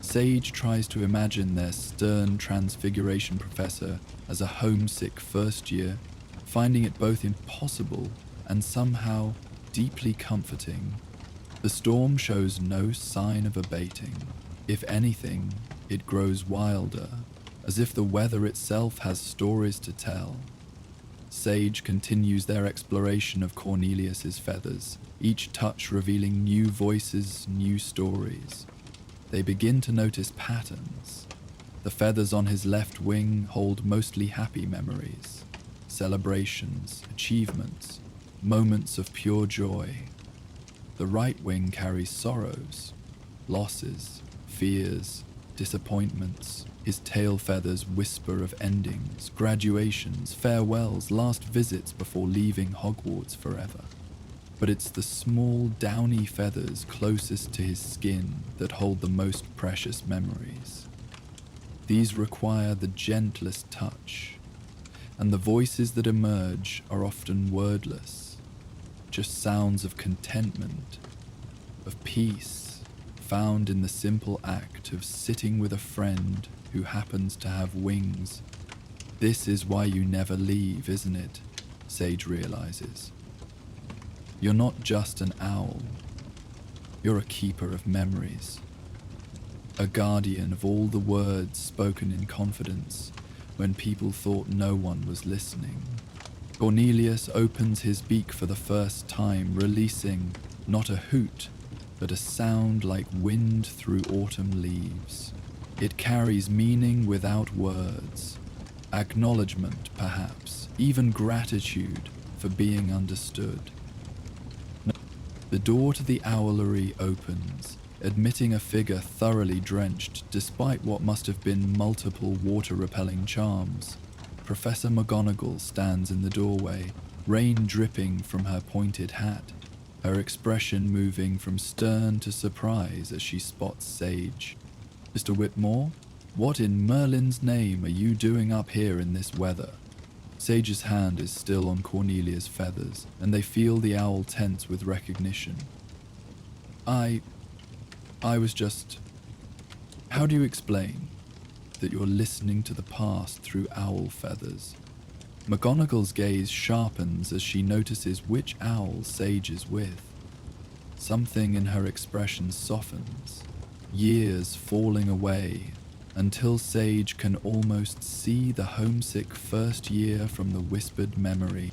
Sage tries to imagine their stern transfiguration professor as a homesick first year, finding it both impossible and somehow deeply comforting. The storm shows no sign of abating. If anything, it grows wilder, as if the weather itself has stories to tell. Sage continues their exploration of Cornelius's feathers, each touch revealing new voices, new stories. They begin to notice patterns. The feathers on his left wing hold mostly happy memories, celebrations, achievements, moments of pure joy. The right wing carries sorrows, losses, fears, disappointments. His tail feathers whisper of endings, graduations, farewells, last visits before leaving Hogwarts forever. But it's the small, downy feathers closest to his skin that hold the most precious memories. These require the gentlest touch, and the voices that emerge are often wordless, just sounds of contentment, of peace, found in the simple act of sitting with a friend who happens to have wings. This is why you never leave, isn't it? Sage realizes. You're not just an owl. You're a keeper of memories. A guardian of all the words spoken in confidence when people thought no one was listening. Cornelius opens his beak for the first time, releasing not a hoot, but a sound like wind through autumn leaves. It carries meaning without words, acknowledgement perhaps, even gratitude for being understood. The door to the Owlery opens, admitting a figure thoroughly drenched despite what must have been multiple water-repelling charms. Professor McGonagall stands in the doorway, rain dripping from her pointed hat, her expression moving from stern to surprise as she spots Sage. Mr. Whitmore, what in Merlin's name are you doing up here in this weather? Sage's hand is still on Cornelia's feathers, and they feel the owl tense with recognition. I was just... How do you explain that you're listening to the past through owl feathers? McGonagall's gaze sharpens as she notices which owl Sage is with. Something in her expression softens, years falling away until Sage can almost see the homesick first year from the whispered memory.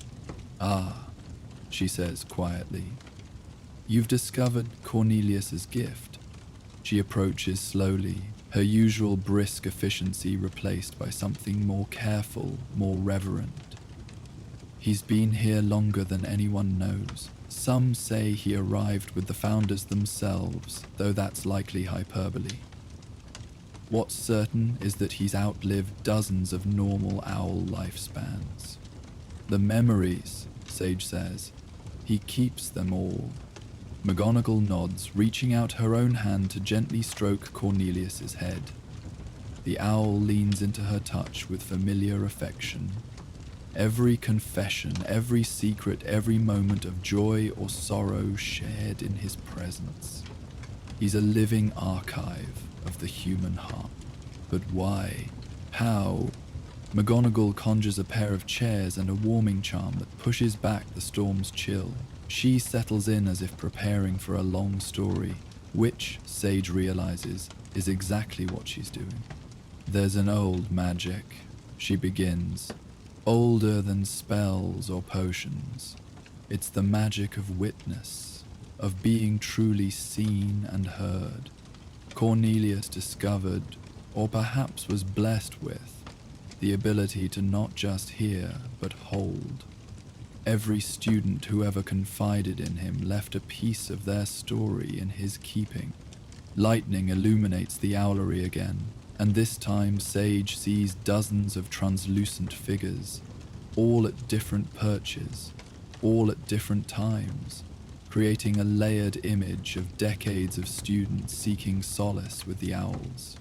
Ah, she says quietly. You've discovered Cornelius's gift. She approaches slowly, her usual brisk efficiency replaced by something more careful, more reverent. He's been here longer than anyone knows. Some say he arrived with the founders themselves, though that's likely hyperbole. What's certain is that he's outlived dozens of normal owl lifespans. The memories, Sage says, he keeps them all. McGonagall nods, reaching out her own hand to gently stroke Cornelius's head. The owl leans into her touch with familiar affection. Every confession, every secret, every moment of joy or sorrow shared in his presence. He's a living archive of the human heart. But why? How? McGonagall conjures a pair of chairs and a warming charm that pushes back the storm's chill. She settles in as if preparing for a long story, which, Sage realizes, is exactly what she's doing. There's an old magic, she begins, older than spells or potions. It's the magic of witness, of being truly seen and heard. Cornelius discovered, or perhaps was blessed with, the ability to not just hear, but hold. Every student who ever confided in him left a piece of their story in his keeping. Lightning illuminates the Owlery again, and this time Sage sees dozens of translucent figures, all at different perches, all at different times, creating a layered image of decades of students seeking solace with the owls.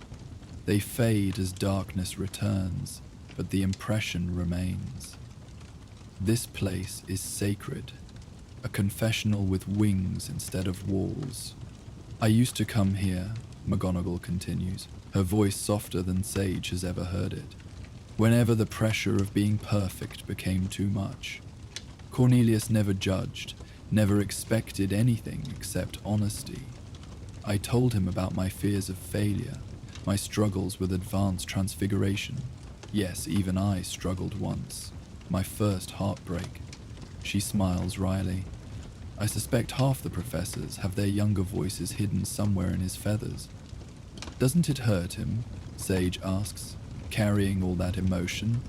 They fade as darkness returns, but the impression remains. This place is sacred, a confessional with wings instead of walls. I used to come here, McGonagall continues, her voice softer than Sage has ever heard it, whenever the pressure of being perfect became too much. Cornelius never judged, Never expected anything except honesty. I told him about my fears of failure, my struggles with advanced transfiguration. Yes, even I struggled once. My first heartbreak. She smiles wryly. I suspect half the professors have their younger voices hidden somewhere in his feathers. Doesn't it hurt him? Sage asks, carrying all that emotion.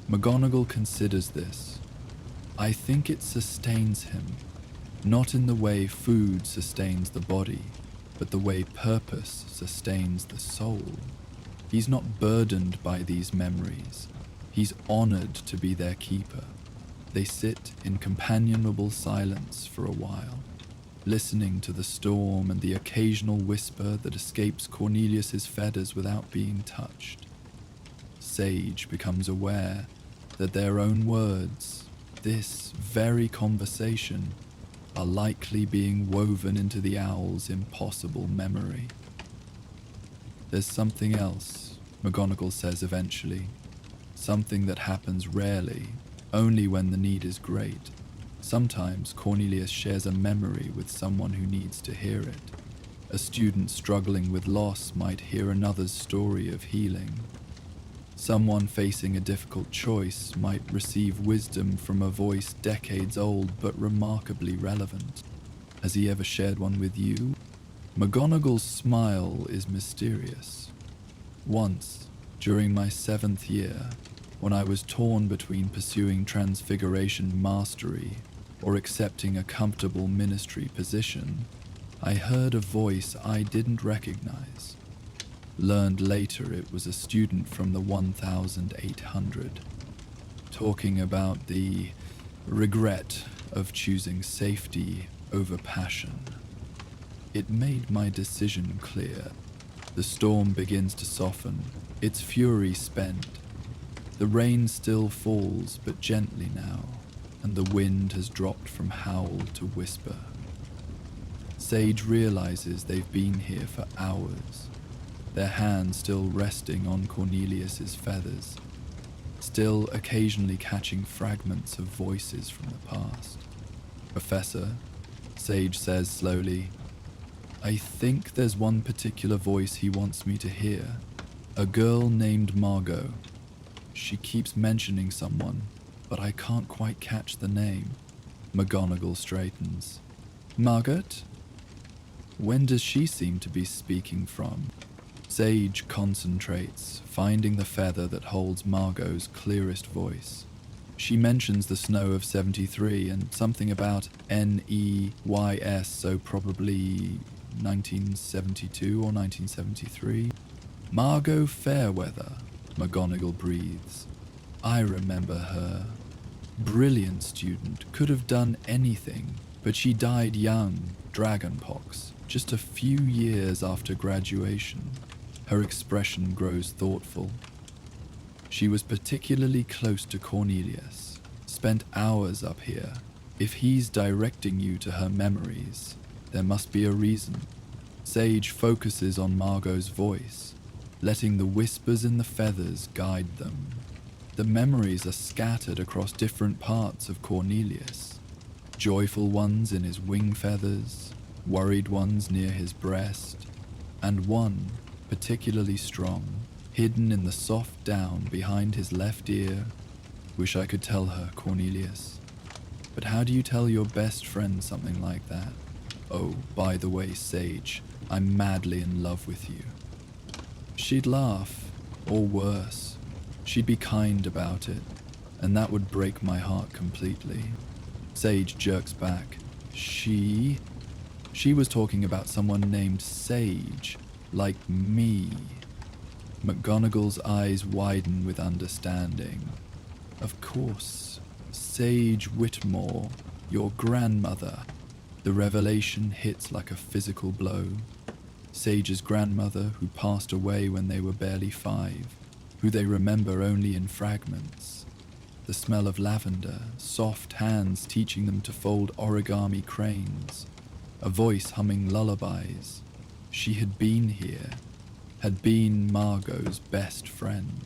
McGonagall considers this. I think it sustains him, not in the way food sustains the body, but the way purpose sustains the soul. He's not burdened by these memories. He's honored to be their keeper. They sit in companionable silence for a while, listening to the storm and the occasional whisper that escapes Cornelius's feathers without being touched. Sage becomes aware that their own words, this very conversation, are likely being woven into the owl's impossible memory. There's something else, McGonagall says eventually. Something that happens rarely, only when the need is great. Sometimes Cornelius shares a memory with someone who needs to hear it. A student struggling with loss might hear another's story of healing. Someone facing a difficult choice might receive wisdom from a voice decades old but remarkably relevant. Has he ever shared one with you? McGonagall's smile is mysterious. Once, during my 7th year, when I was torn between pursuing transfiguration mastery or accepting a comfortable ministry position, I heard a voice I didn't recognize. Learned later it was a student from the 1800, talking about the regret of choosing safety over passion. It made my decision clear. The storm begins to soften, its fury spent. The rain still falls, but gently now, and the wind has dropped from howl to whisper. Sage realizes they've been here for hours, their hands still resting on Cornelius's feathers, still occasionally catching fragments of voices from the past. Professor, Sage says slowly, I think there's one particular voice he wants me to hear. A girl named Margot. She keeps mentioning someone, but I can't quite catch the name. McGonagall straightens. Margot? When does she seem to be speaking from? Sage concentrates, finding the feather that holds Margot's clearest voice. She mentions the snow of 73 and something about Neys, so probably 1972 or 1973. Margot Fairweather, McGonagall breathes. I remember her. Brilliant student, could have done anything, but she died young, dragonpox, just a few years after graduation. Her expression grows thoughtful. She was particularly close to Cornelius, spent hours up here. If he's directing you to her memories, there must be a reason. Sage focuses on Margot's voice, letting the whispers in the feathers guide them. The memories are scattered across different parts of Cornelius. Joyful ones in his wing feathers, worried ones near his breast, and one, particularly strong, hidden in the soft down behind his left ear. Wish I could tell her, Cornelius. But how do you tell your best friend something like that? Oh, by the way, Sage, I'm madly in love with you. She'd laugh, or worse, she'd be kind about it, and that would break my heart completely. Sage jerks back. She was talking about someone named Sage, like me. McGonagall's eyes widen with understanding. Of course, Sage Whitmore, your grandmother. The revelation hits like a physical blow. Sage's grandmother, who passed away when they were barely 5, who they remember only in fragments. The smell of lavender, soft hands teaching them to fold origami cranes, a voice humming lullabies. She had been here, had been Margot's best friend,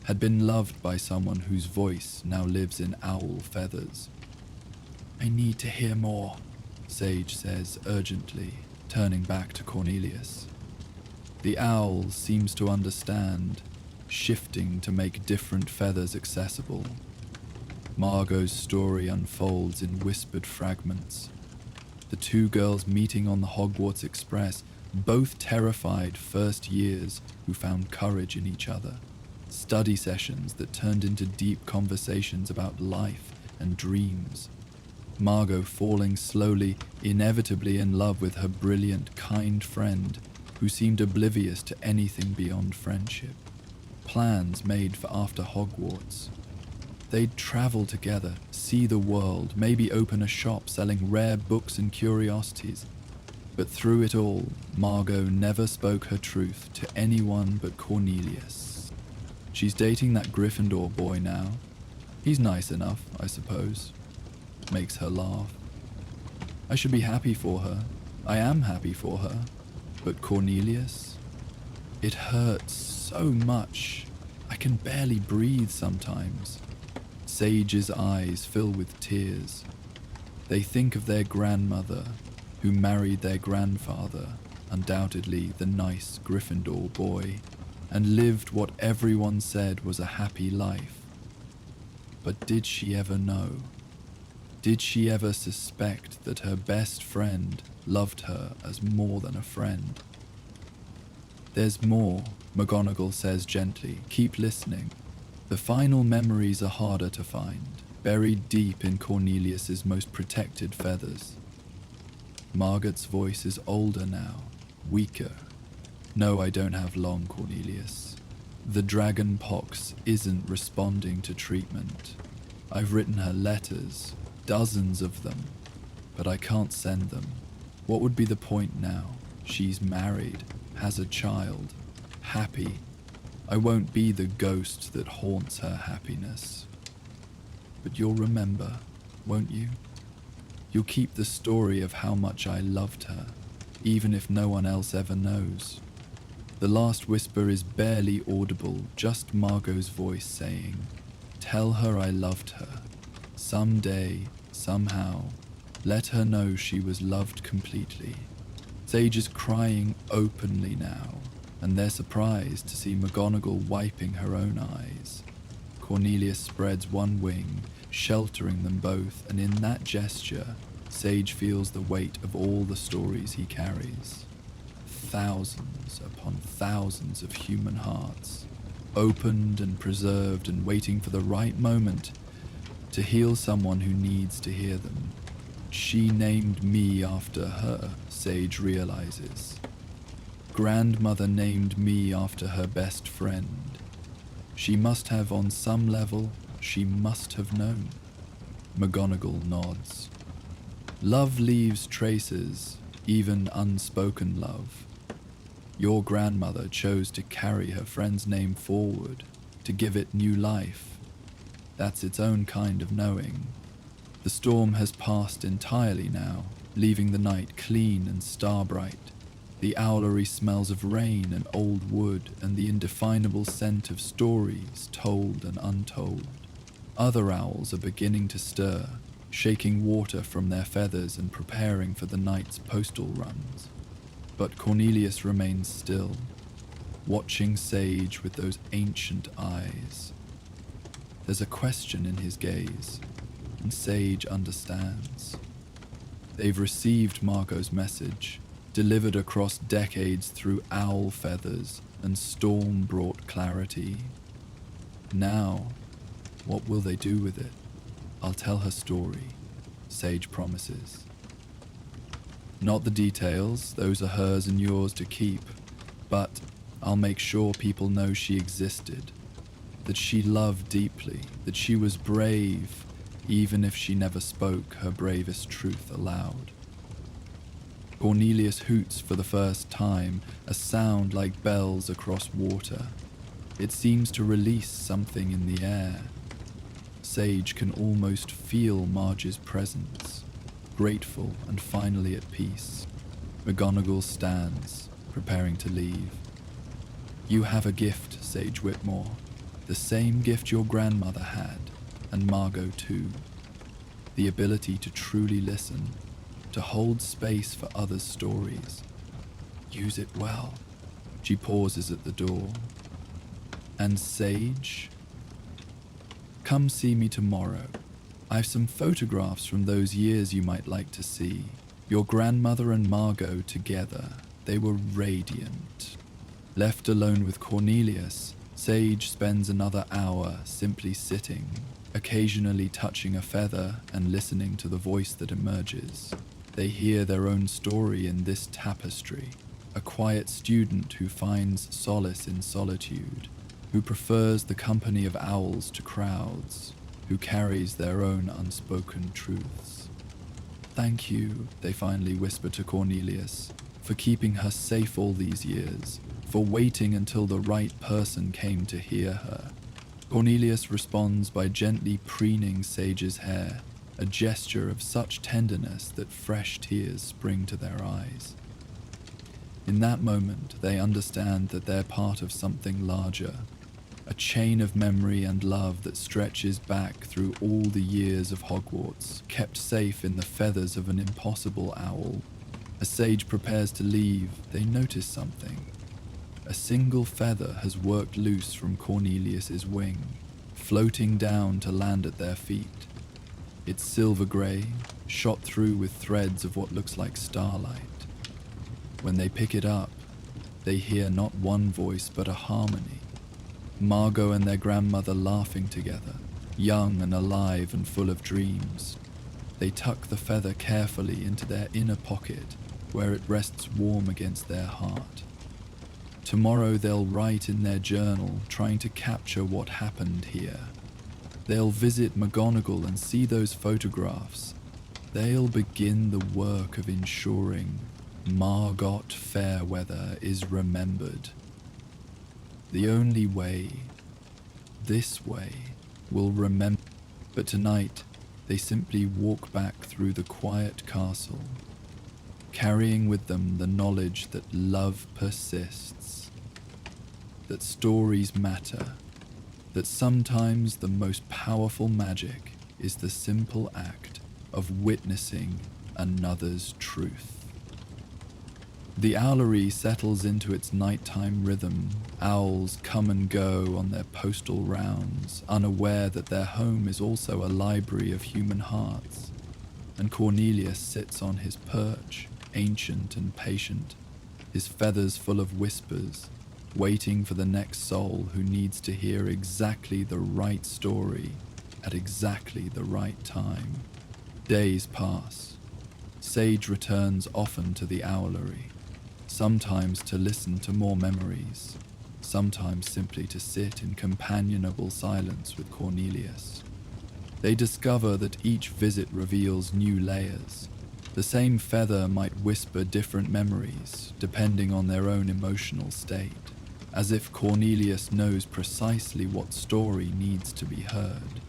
had been loved by someone whose voice now lives in owl feathers. I need to hear more, Sage says urgently, turning back to Cornelius. The owl seems to understand, shifting to make different feathers accessible. Margot's story unfolds in whispered fragments. The two girls meeting on the Hogwarts Express, both terrified first years who found courage in each other. Study sessions that turned into deep conversations about life and dreams. Margot falling slowly, inevitably in love with her brilliant, kind friend who seemed oblivious to anything beyond friendship. Plans made for after Hogwarts. They'd travel together, see the world, maybe open a shop selling rare books and curiosities. But through it all, Margot never spoke her truth to anyone but Cornelius. She's dating that Gryffindor boy now. He's nice enough, I suppose. Makes her laugh. I should be happy for her. I am happy for her. But Cornelius? It hurts so much. I can barely breathe sometimes. Sage's eyes fill with tears. They think of their grandmother, who married their grandfather, undoubtedly the nice Gryffindor boy, and lived what everyone said was a happy life. But did she ever know? Did she ever suspect that her best friend loved her as more than a friend? There's more, McGonagall says gently. Keep listening. The final memories are harder to find, buried deep in Cornelius's most protected feathers. Margot's voice is older now, weaker. No, I don't have long, Cornelius. The dragon pox isn't responding to treatment. I've written her letters, dozens of them, but I can't send them. What would be the point now? She's married, has a child, happy. I won't be the ghost that haunts her happiness. But you'll remember, won't you? You'll keep the story of how much I loved her, even if no one else ever knows. The last whisper is barely audible, just Margot's voice saying, "Tell her I loved her. Someday, somehow, let her know she was loved completely." Sage is crying openly now, and they're surprised to see McGonagall wiping her own eyes. Cornelius spreads one wing, sheltering them both, and in that gesture, Sage feels the weight of all the stories he carries. Thousands upon thousands of human hearts, opened and preserved and waiting for the right moment to heal someone who needs to hear them. She named me after her, Sage realizes. Grandmother named me after her best friend. She must have, on some level, she must have known. McGonagall nods. Love leaves traces, even unspoken love. Your grandmother chose to carry her friend's name forward, to give it new life. That's its own kind of knowing. The storm has passed entirely now, leaving the night clean and star-bright. The Owlery smells of rain and old wood and the indefinable scent of stories told and untold. Other owls are beginning to stir, shaking water from their feathers and preparing for the night's postal runs. But Cornelius remains still, watching Sage with those ancient eyes. There's a question in his gaze, and Sage understands. They've received Margot's message, delivered across decades through owl feathers and storm-brought clarity. Now, what will they do with it? I'll tell her story, Sage promises. Not the details, those are hers and yours to keep, but I'll make sure people know she existed, that she loved deeply, that she was brave, even if she never spoke her bravest truth aloud. Cornelius hoots for the first time, a sound like bells across water. It seems to release something in the air. Sage can almost feel Marge's presence, grateful and finally at peace. McGonagall stands, preparing to leave. You have a gift, Sage Whitmore, the same gift your grandmother had, and Margot too. the ability to truly listen, to hold space for others' stories. Use it well. She pauses at the door. And Sage? Come see me tomorrow. I've some photographs from those years you might like to see. Your grandmother and Margot together. They were radiant. Left alone with Cornelius, Sage spends another hour simply sitting, occasionally touching a feather and listening to the voice that emerges. They hear their own story in this tapestry, a quiet student who finds solace in solitude, who prefers the company of owls to crowds, who carries their own unspoken truths. Thank you, they finally whisper to Cornelius, for keeping her safe all these years, for waiting until the right person came to hear her. Cornelius responds by gently preening Sage's hair, a gesture of such tenderness that fresh tears spring to their eyes. In that moment, they understand that they're part of something larger, a chain of memory and love that stretches back through all the years of Hogwarts, kept safe in the feathers of an impossible owl. As Sage prepares to leave, they notice something. A single feather has worked loose from Cornelius's wing, floating down to land at their feet. It's silver grey, shot through with threads of what looks like starlight. When they pick it up, they hear not one voice but a harmony. Margot and their grandmother laughing together, young and alive and full of dreams. They tuck the feather carefully into their inner pocket, where it rests warm against their heart. Tomorrow they'll write in their journal, trying to capture what happened here. They'll visit McGonagall and see those photographs. They'll begin the work of ensuring Margot Fairweather is remembered. The only way, this way, will remember. But tonight, they simply walk back through the quiet castle, carrying with them the knowledge that love persists, that stories matter, that sometimes the most powerful magic is the simple act of witnessing another's truth. The Owlery settles into its nighttime rhythm. Owls come and go on their postal rounds, unaware that their home is also a library of human hearts. And Cornelius sits on his perch, ancient and patient, his feathers full of whispers, waiting for the next soul who needs to hear exactly the right story at exactly the right time. Days pass. Sage returns often to the Owlery, sometimes to listen to more memories, sometimes simply to sit in companionable silence with Cornelius. They discover that each visit reveals new layers. The same feather might whisper different memories, depending on their own emotional state, as if Cornelius knows precisely what story needs to be heard.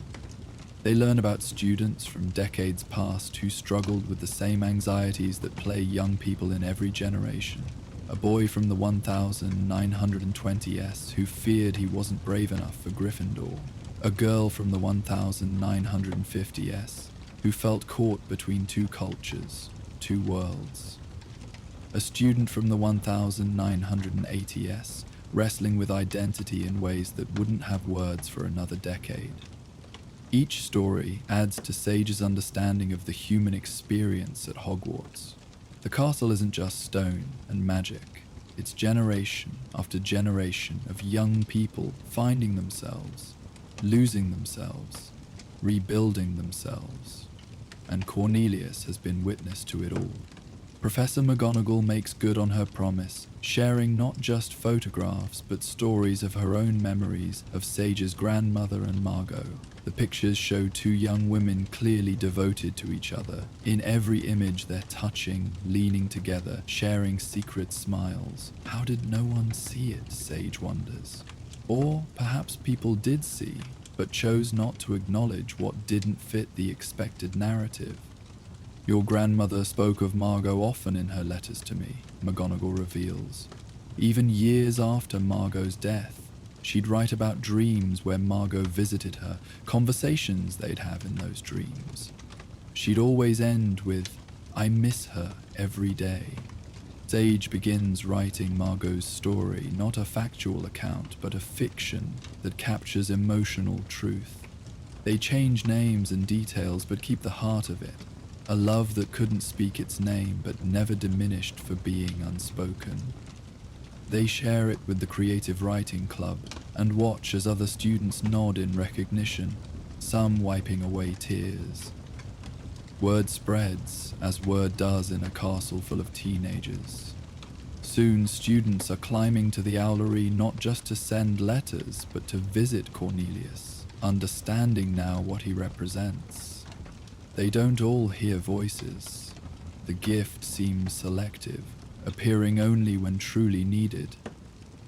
They learn about students from decades past who struggled with the same anxieties that plague young people in every generation. A boy from the 1920s who feared he wasn't brave enough for Gryffindor. A girl from the 1950s who felt caught between two cultures, two worlds. A student from the 1980s wrestling with identity in ways that wouldn't have words for another decade. Each story adds to Sage's understanding of the human experience at Hogwarts. The castle isn't just stone and magic. It's generation after generation of young people finding themselves, losing themselves, rebuilding themselves. And Cornelius has been witness to it all. Professor McGonagall makes good on her promise, sharing not just photographs but stories of her own memories of Sage's grandmother and Margot. The pictures show two young women clearly devoted to each other. In every image they're touching, leaning together, sharing secret smiles. How did no one see it, Sage wonders? Or perhaps people did see, but chose not to acknowledge what didn't fit the expected narrative. Your grandmother spoke of Margot often in her letters to me, McGonagall reveals. Even years after Margot's death, she'd write about dreams where Margot visited her, conversations they'd have in those dreams. She'd always end with, "I miss her every day." Sage begins writing Margot's story, not a factual account, but a fiction that captures emotional truth. They change names and details, but keep the heart of it, a love that couldn't speak its name, but never diminished for being unspoken. They share it with the Creative Writing Club and watch as other students nod in recognition, some wiping away tears. Word spreads, as word does in a castle full of teenagers. Soon students are climbing to the Owlery not just to send letters, but to visit Cornelius, understanding now what he represents. They don't all hear voices. The gift seems selective, appearing only when truly needed,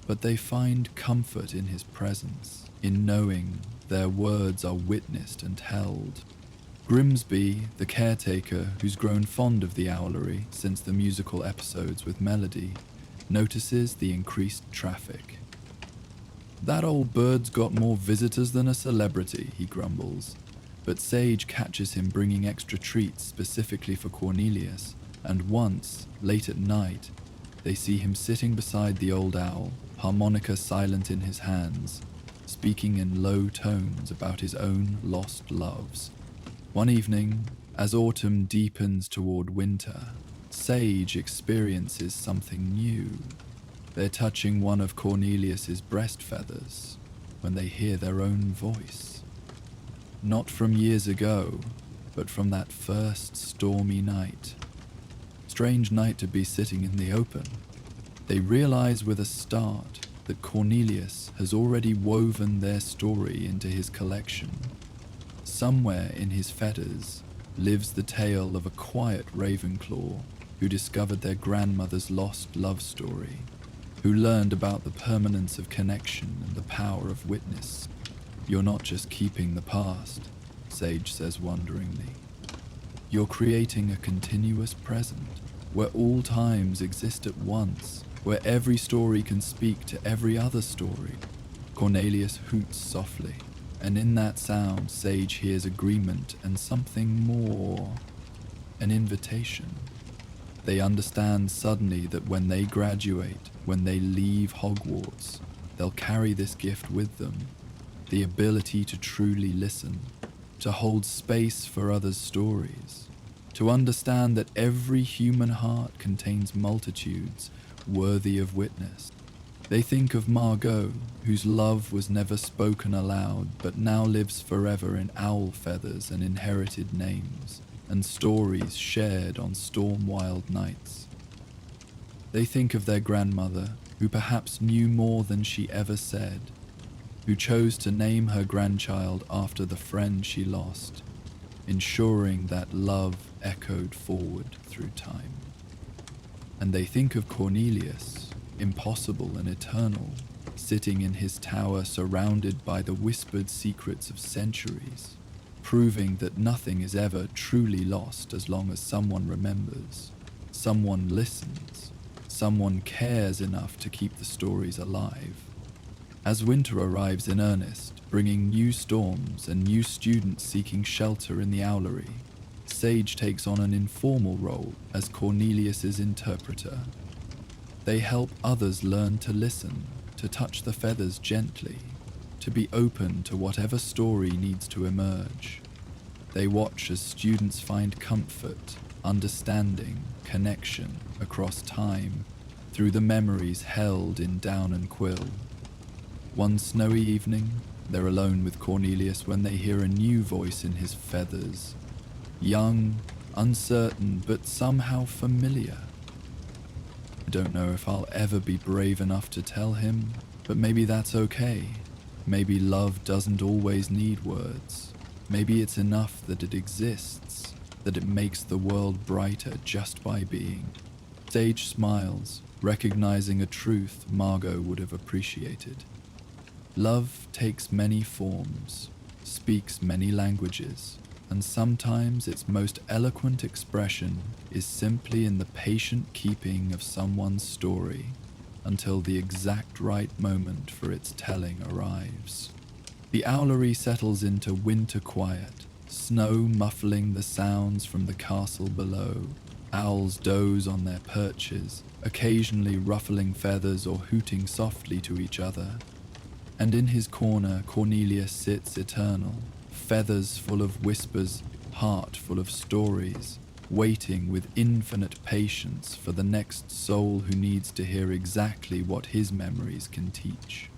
but they find comfort in his presence, in knowing their words are witnessed and held. Grimsby, the caretaker who's grown fond of the Owlery since the musical episodes with Melody, notices the increased traffic. "That old bird's got more visitors than a celebrity," he grumbles, but Sage catches him bringing extra treats specifically for Cornelius, and once, late at night, they see him sitting beside the old owl, harmonica silent in his hands, speaking in low tones about his own lost loves. One evening, as autumn deepens toward winter, Sage experiences something new. They're touching one of Cornelius's breast feathers when they hear their own voice. Not from years ago, but from that first stormy night. Strange night to be sitting in the open. They realize with a start that Cornelius has already woven their story into his collection. Somewhere in his fetters lives the tale of a quiet Ravenclaw who discovered their grandmother's lost love story, who learned about the permanence of connection and the power of witness. "You're not just keeping the past," Sage says wonderingly. "You're creating a continuous present, where all times exist at once, where every story can speak to every other story." Cornelius hoots softly, and in that sound Sage hears agreement and something more, an invitation. They understand suddenly that when they graduate, when they leave Hogwarts, they'll carry this gift with them, the ability to truly listen, to hold space for others' stories, to understand that every human heart contains multitudes worthy of witness. They think of Margot, whose love was never spoken aloud, but now lives forever in owl feathers and inherited names, and stories shared on storm-wild nights. They think of their grandmother, who perhaps knew more than she ever said, who chose to name her grandchild after the friend she lost, ensuring that love echoed forward through time. And they think of Cornelius, impossible and eternal, sitting in his tower surrounded by the whispered secrets of centuries, proving that nothing is ever truly lost as long as someone remembers, someone listens, someone cares enough to keep the stories alive. As winter arrives in earnest, bringing new storms and new students seeking shelter in the Owlery, Sage takes on an informal role as Cornelius's interpreter. They help others learn to listen, to touch the feathers gently, to be open to whatever story needs to emerge. They watch as students find comfort, understanding, connection across time through the memories held in down and quill. One snowy evening, they're alone with Cornelius when they hear a new voice in his feathers. Young, uncertain, but somehow familiar. I don't know if I'll ever be brave enough to tell him, but maybe that's okay. Maybe love doesn't always need words. Maybe it's enough that it exists, that it makes the world brighter just by being. Sage smiles, recognizing a truth Margot would have appreciated. Love takes many forms, speaks many languages, and sometimes its most eloquent expression is simply in the patient keeping of someone's story until the exact right moment for its telling arrives. The Owlery settles into winter quiet, Snow muffling the sounds from the castle below. Owls doze on their perches, occasionally ruffling feathers or hooting softly to each other. And in his corner, Cornelius sits eternal, feathers full of whispers, heart full of stories, waiting with infinite patience for the next soul who needs to hear exactly what his memories can teach.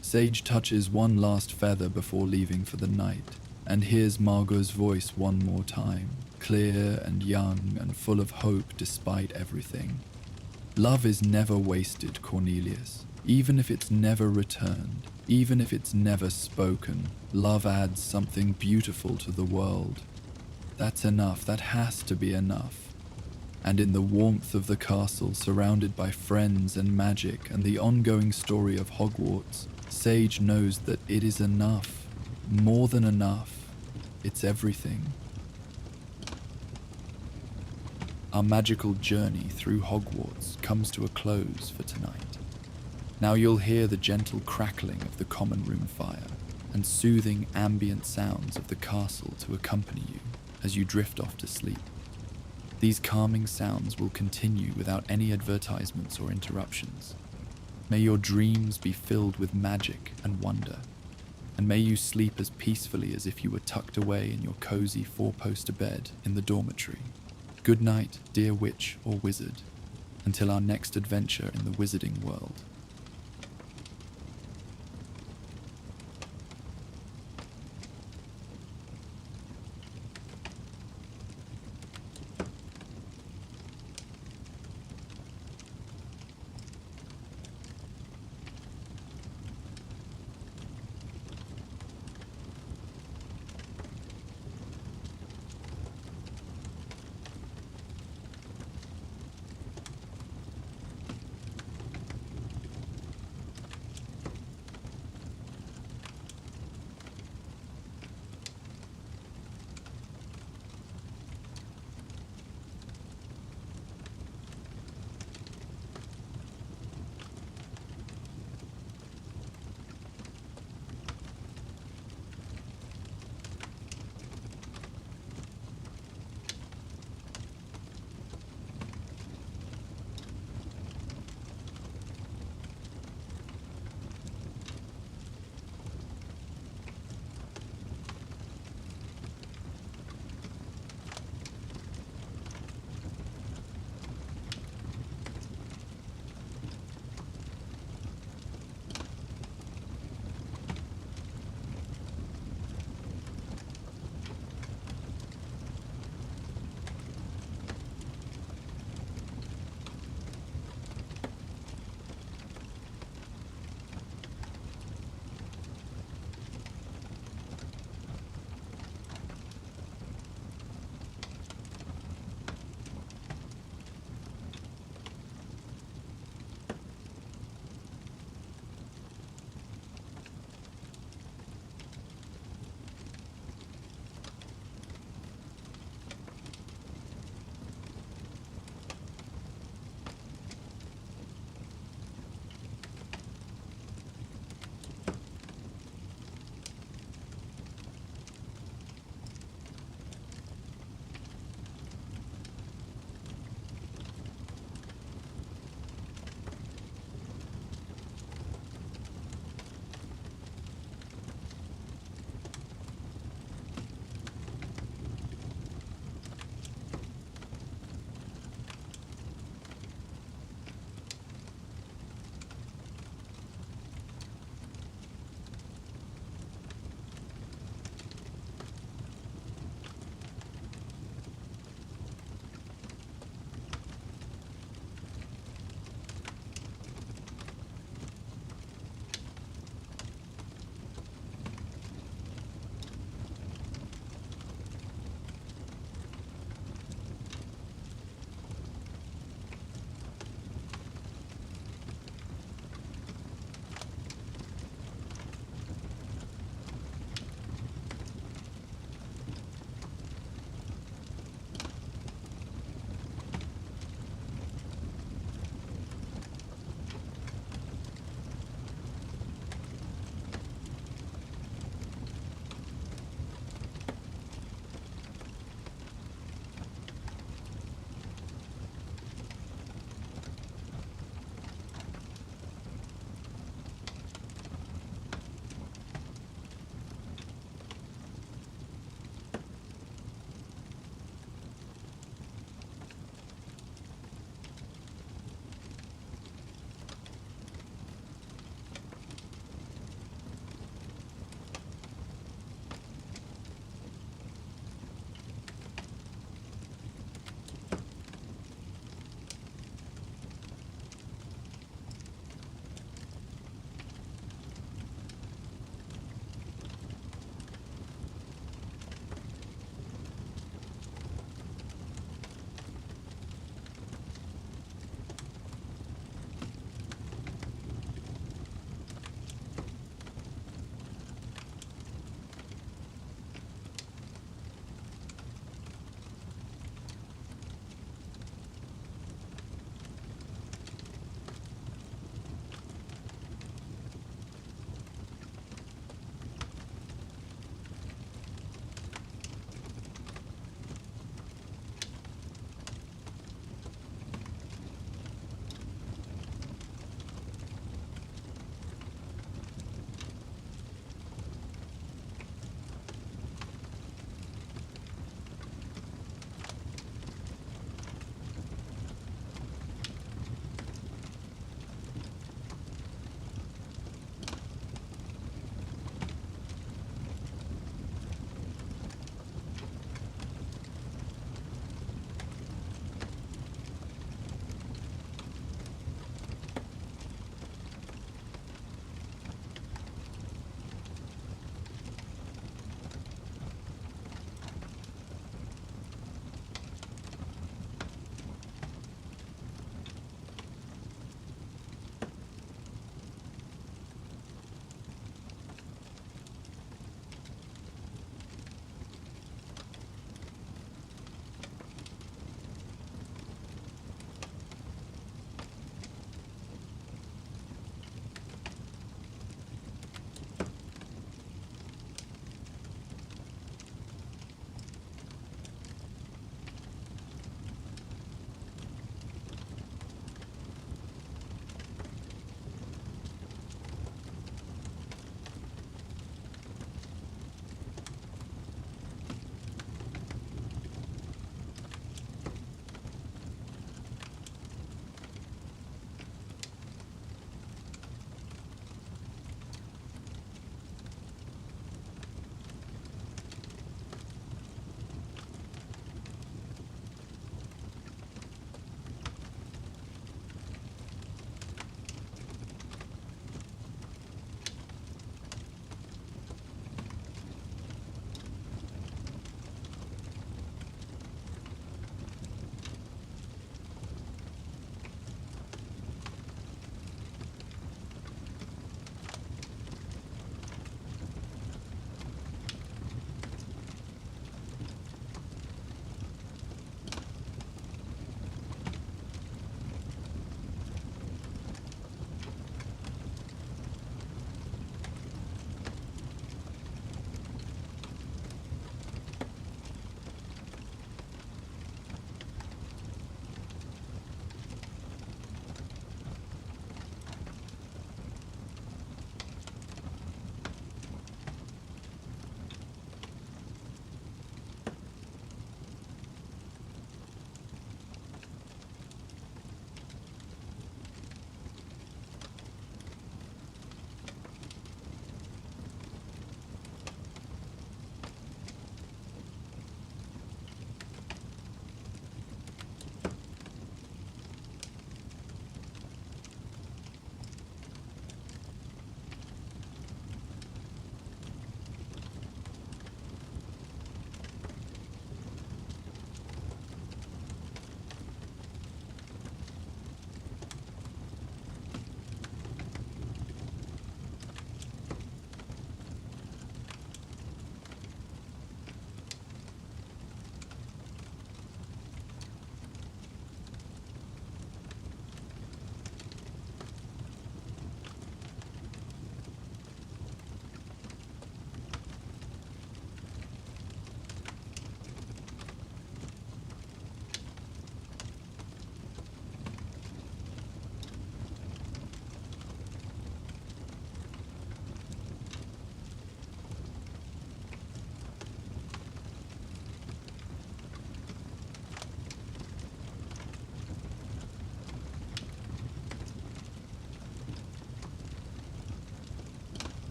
Sage touches one last feather before leaving for the night, and hears Margot's voice one more time, clear and young and full of hope despite everything. Love is never wasted, Cornelius. Even if it's never returned, even if it's never spoken, love adds something beautiful to the world. That's enough, that has to be enough. And in the warmth of the castle, surrounded by friends and magic and the ongoing story of Hogwarts, Sage knows that it is enough, more than enough. It's everything. Our magical journey through Hogwarts comes to a close for tonight. Now you'll hear the gentle crackling of the common room fire and soothing ambient sounds of the castle to accompany you as you drift off to sleep. These calming sounds will continue without any advertisements or interruptions. May your dreams be filled with magic and wonder, and may you sleep as peacefully as if you were tucked away in your cozy four-poster bed in the dormitory. Good night, dear witch or wizard, until our next adventure in the wizarding world.